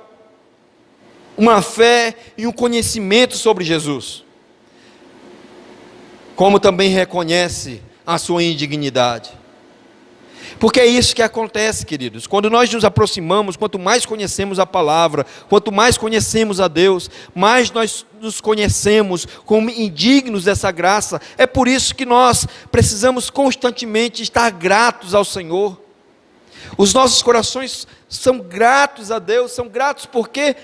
uma fé e um conhecimento sobre Jesus, como também reconhece a sua indignidade. Porque é isso que acontece, queridos. Quando nós nos aproximamos, quanto mais conhecemos a palavra, quanto mais conhecemos a Deus, mais nós nos conhecemos como indignos dessa graça. É por isso que nós precisamos constantemente estar gratos ao Senhor. Os nossos corações são gratos a Deus, são gratos porque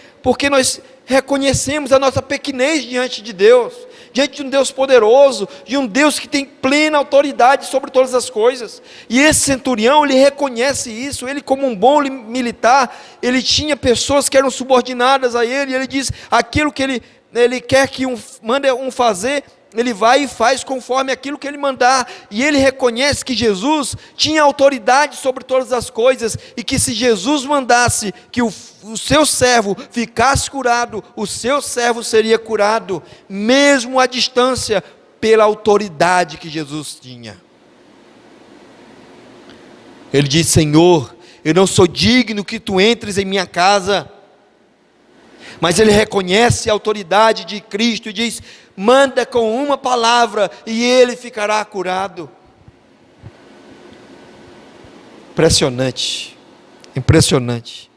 nós reconhecemos a nossa pequenez diante de Deus, diante de um Deus poderoso, de um Deus que tem plena autoridade sobre todas as coisas. E esse centurião, ele reconhece isso. Ele, como um bom militar, ele tinha pessoas que eram subordinadas a ele, e ele diz, aquilo que ele quer que manda fazer, ele vai e faz conforme aquilo que ele mandar. E ele reconhece que Jesus tinha autoridade sobre todas as coisas, e que se Jesus mandasse que o seu servo ficasse curado, o seu servo seria curado, mesmo à distância, pela autoridade que Jesus tinha. Ele diz, Senhor, eu não sou digno que tu entres em minha casa. Mas ele reconhece a autoridade de Cristo e diz, manda com uma palavra e ele ficará curado. Impressionante.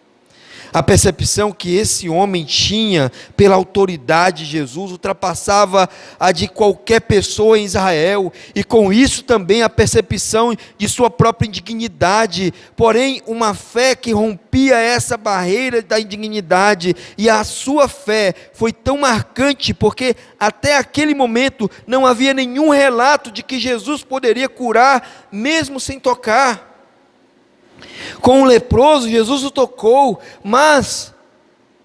A percepção que esse homem tinha pela autoridade de Jesus ultrapassava a de qualquer pessoa em Israel, e com isso também a percepção de sua própria indignidade. Porém, uma fé que rompia essa barreira da indignidade, e a sua fé foi tão marcante porque até aquele momento não havia nenhum relato de que Jesus poderia curar mesmo sem tocar. Com o leproso, Jesus o tocou, mas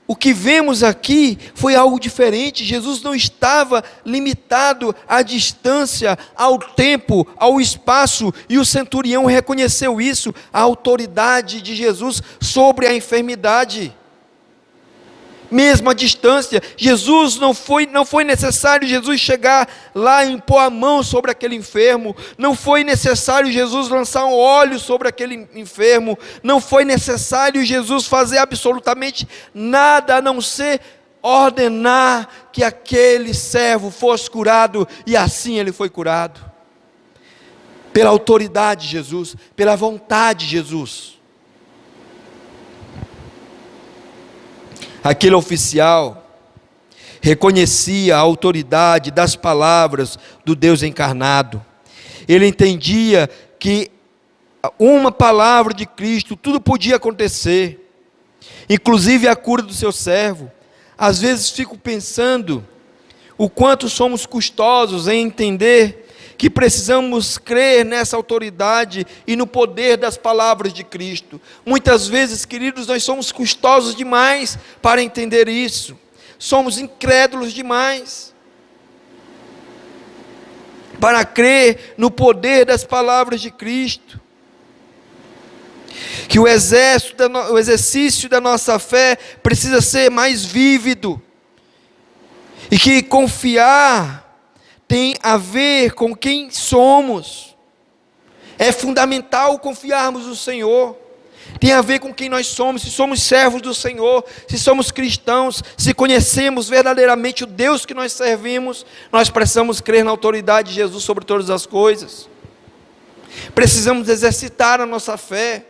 o que vemos aqui foi algo diferente. Jesus não estava limitado à distância, ao tempo, ao espaço, e o centurião reconheceu isso, a autoridade de Jesus sobre a enfermidade. Mesmo à distância, não foi necessário Jesus chegar lá e impor a mão sobre aquele enfermo, não foi necessário Jesus lançar um óleo sobre aquele enfermo, não foi necessário Jesus fazer absolutamente nada, a não ser ordenar que aquele servo fosse curado, e assim ele foi curado, pela autoridade de Jesus, pela vontade de Jesus. Aquele oficial reconhecia a autoridade das palavras do Deus encarnado. Ele entendia que uma palavra de Cristo, tudo podia acontecer, inclusive a cura do seu servo. Às vezes fico pensando, o quanto somos custosos em entender que precisamos crer nessa autoridade e no poder das palavras de Cristo. Muitas vezes, queridos, nós somos custosos demais para entender isso. Somos incrédulos demais para crer no poder das palavras de Cristo. Que o exercício da nossa fé precisa ser mais vívido. E que confiar tem a ver com quem somos. É fundamental confiarmos no Senhor. Tem a ver com quem nós somos, se somos servos do Senhor, se somos cristãos, se conhecemos verdadeiramente o Deus que nós servimos, nós precisamos crer na autoridade de Jesus sobre todas as coisas. Precisamos exercitar a nossa fé.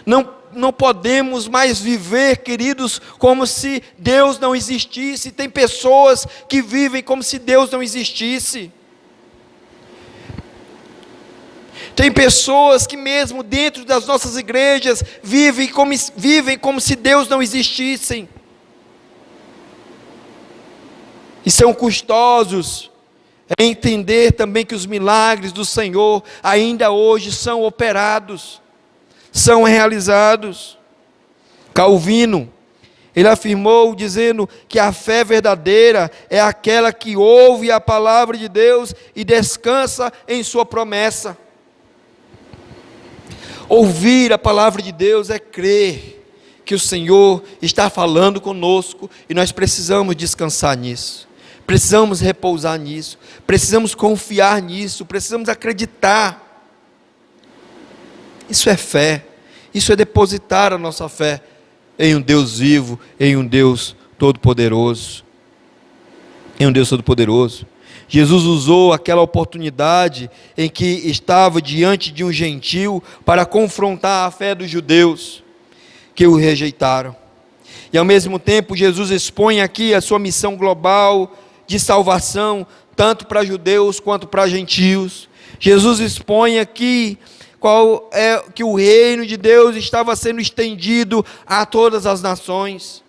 Não podemos mais viver, queridos, como se Deus não existisse. Tem pessoas que vivem como se Deus não existisse. Tem pessoas que mesmo dentro das nossas igrejas vivem como se Deus não existisse. E são custosos em entender também que os milagres do Senhor ainda hoje são operados, são realizados. Calvino, ele afirmou dizendo que a fé verdadeira é aquela que ouve a palavra de Deus e descansa em sua promessa. Ouvir a palavra de Deus é crer que o Senhor está falando conosco e nós precisamos descansar nisso, precisamos repousar nisso, precisamos confiar nisso, precisamos acreditar. Isso é fé, isso é depositar a nossa fé em um Deus vivo, em um Deus todo-poderoso. Em um Deus todo-poderoso. Jesus usou aquela oportunidade em que estava diante de um gentil para confrontar a fé dos judeus que o rejeitaram. E ao mesmo tempo Jesus expõe aqui a sua missão global de salvação, tanto para judeus quanto para gentios. Jesus expõe aqui que o reino de Deus estava sendo estendido a todas as nações,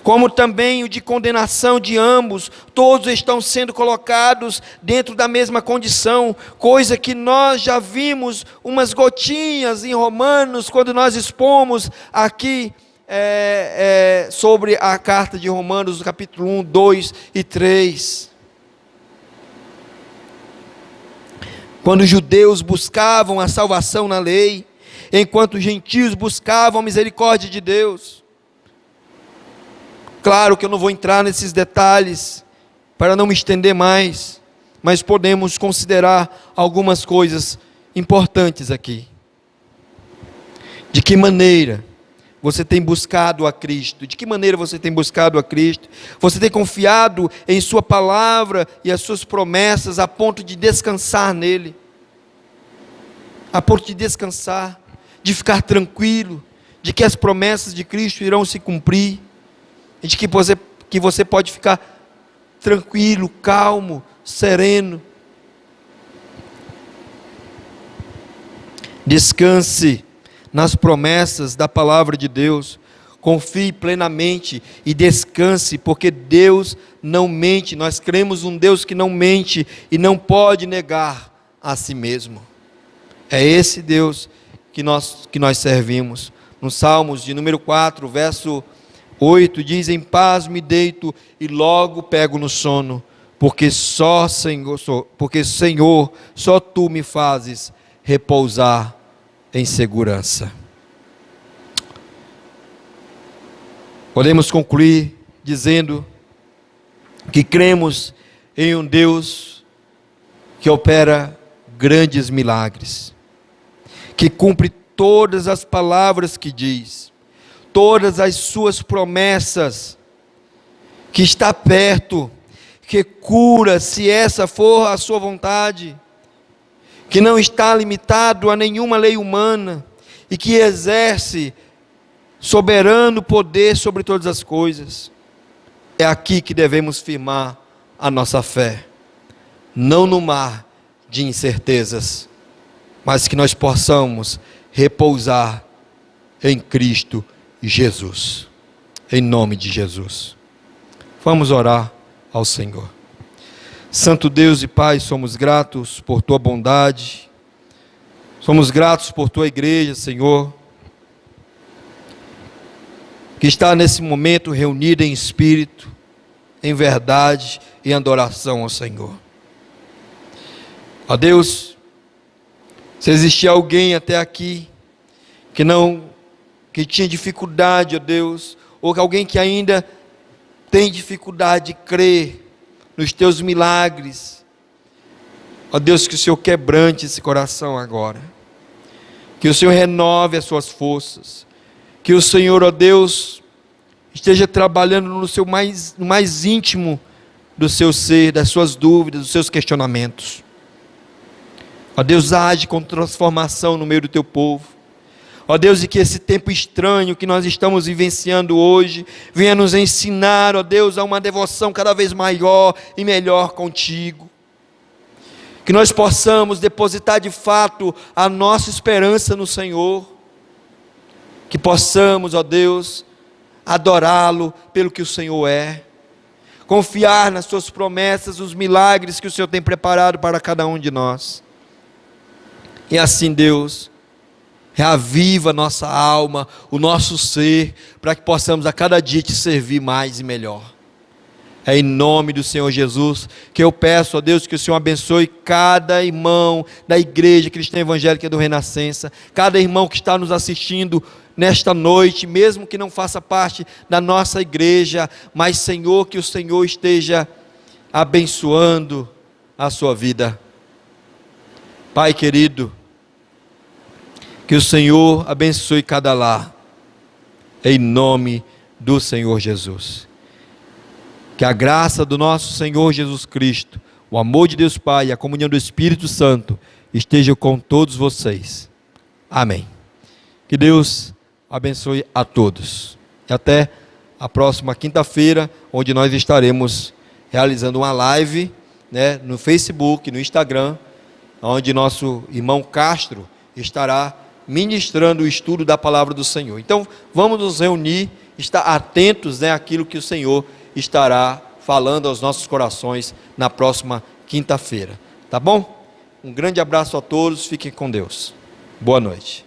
como também o de condenação de ambos. Todos estão sendo colocados dentro da mesma condição, coisa que nós já vimos umas gotinhas em Romanos, quando nós expomos aqui sobre a carta de Romanos, capítulo 1, 2 e 3. Quando os judeus buscavam a salvação na lei, enquanto os gentios buscavam a misericórdia de Deus. Claro que eu não vou entrar nesses detalhes para não me estender mais, mas podemos considerar algumas coisas importantes aqui. De que maneira você tem buscado a Cristo? De que maneira você tem buscado a Cristo? Você tem confiado em sua palavra e as suas promessas a ponto de descansar nele? A ponto de descansar, de ficar tranquilo, de que as promessas de Cristo irão se cumprir, e de que você pode ficar tranquilo, calmo, sereno. Descanse nas promessas da palavra de Deus, confie plenamente e descanse, porque Deus não mente. Nós cremos um Deus que não mente e não pode negar a si mesmo. É esse Deus que nós servimos. No Salmos de número 4, verso 8, diz: em paz me deito e logo pego no sono, porque Senhor, só Tu me fazes repousar em segurança. Podemos concluir dizendo que cremos em um Deus que opera grandes milagres, que cumpre todas as palavras que diz, todas as suas promessas, que está perto, que cura se essa for a sua vontade, que não está limitado a nenhuma lei humana e que exerce soberano poder sobre todas as coisas. É aqui que devemos firmar a nossa fé, não no mar de incertezas, mas que nós possamos repousar em Cristo Jesus, em nome de Jesus. Vamos orar ao Senhor. Santo Deus e Pai, somos gratos por Tua bondade, somos gratos por Tua igreja, Senhor, que está nesse momento reunida em espírito, em verdade e em adoração ao Senhor. Ó Deus, se existia alguém até aqui que tinha dificuldade, ó Deus, ou alguém que ainda tem dificuldade de crer nos Teus milagres, ó Deus, que o Senhor quebrante esse coração agora, que o Senhor renove as suas forças, que o Senhor, ó Deus, esteja trabalhando no mais íntimo do seu ser, das suas dúvidas, dos seus questionamentos. Ó Deus, age com transformação no meio do Teu povo. Ó Deus, e que esse tempo estranho que nós estamos vivenciando hoje venha nos ensinar, ó Deus, a uma devoção cada vez maior e melhor contigo. Que nós possamos depositar de fato a nossa esperança no Senhor. Que possamos, ó Deus, adorá-lo pelo que o Senhor é. Confiar nas Suas promessas, os milagres que o Senhor tem preparado para cada um de nós. E assim, Deus, reaviva a nossa alma, o nosso ser, para que possamos a cada dia Te servir mais e melhor. É em nome do Senhor Jesus que eu peço a Deus que o Senhor abençoe cada irmão da Igreja Cristã Evangélica do Renascença, cada irmão que está nos assistindo nesta noite, mesmo que não faça parte da nossa igreja, mas Senhor, que o Senhor esteja abençoando a sua vida. Pai querido, que o Senhor abençoe cada lar, em nome do Senhor Jesus. Que a graça do nosso Senhor Jesus Cristo, o amor de Deus Pai e a comunhão do Espírito Santo esteja com todos vocês. Amém. Que Deus abençoe a todos. E até a próxima quinta-feira, onde nós estaremos realizando uma live, no Facebook, no Instagram, onde nosso irmão Castro estará ministrando o estudo da palavra do Senhor. Então, vamos nos reunir, estar atentos àquilo que o Senhor estará falando aos nossos corações na próxima quinta-feira. Tá bom? Um grande abraço a todos, fiquem com Deus. Boa noite.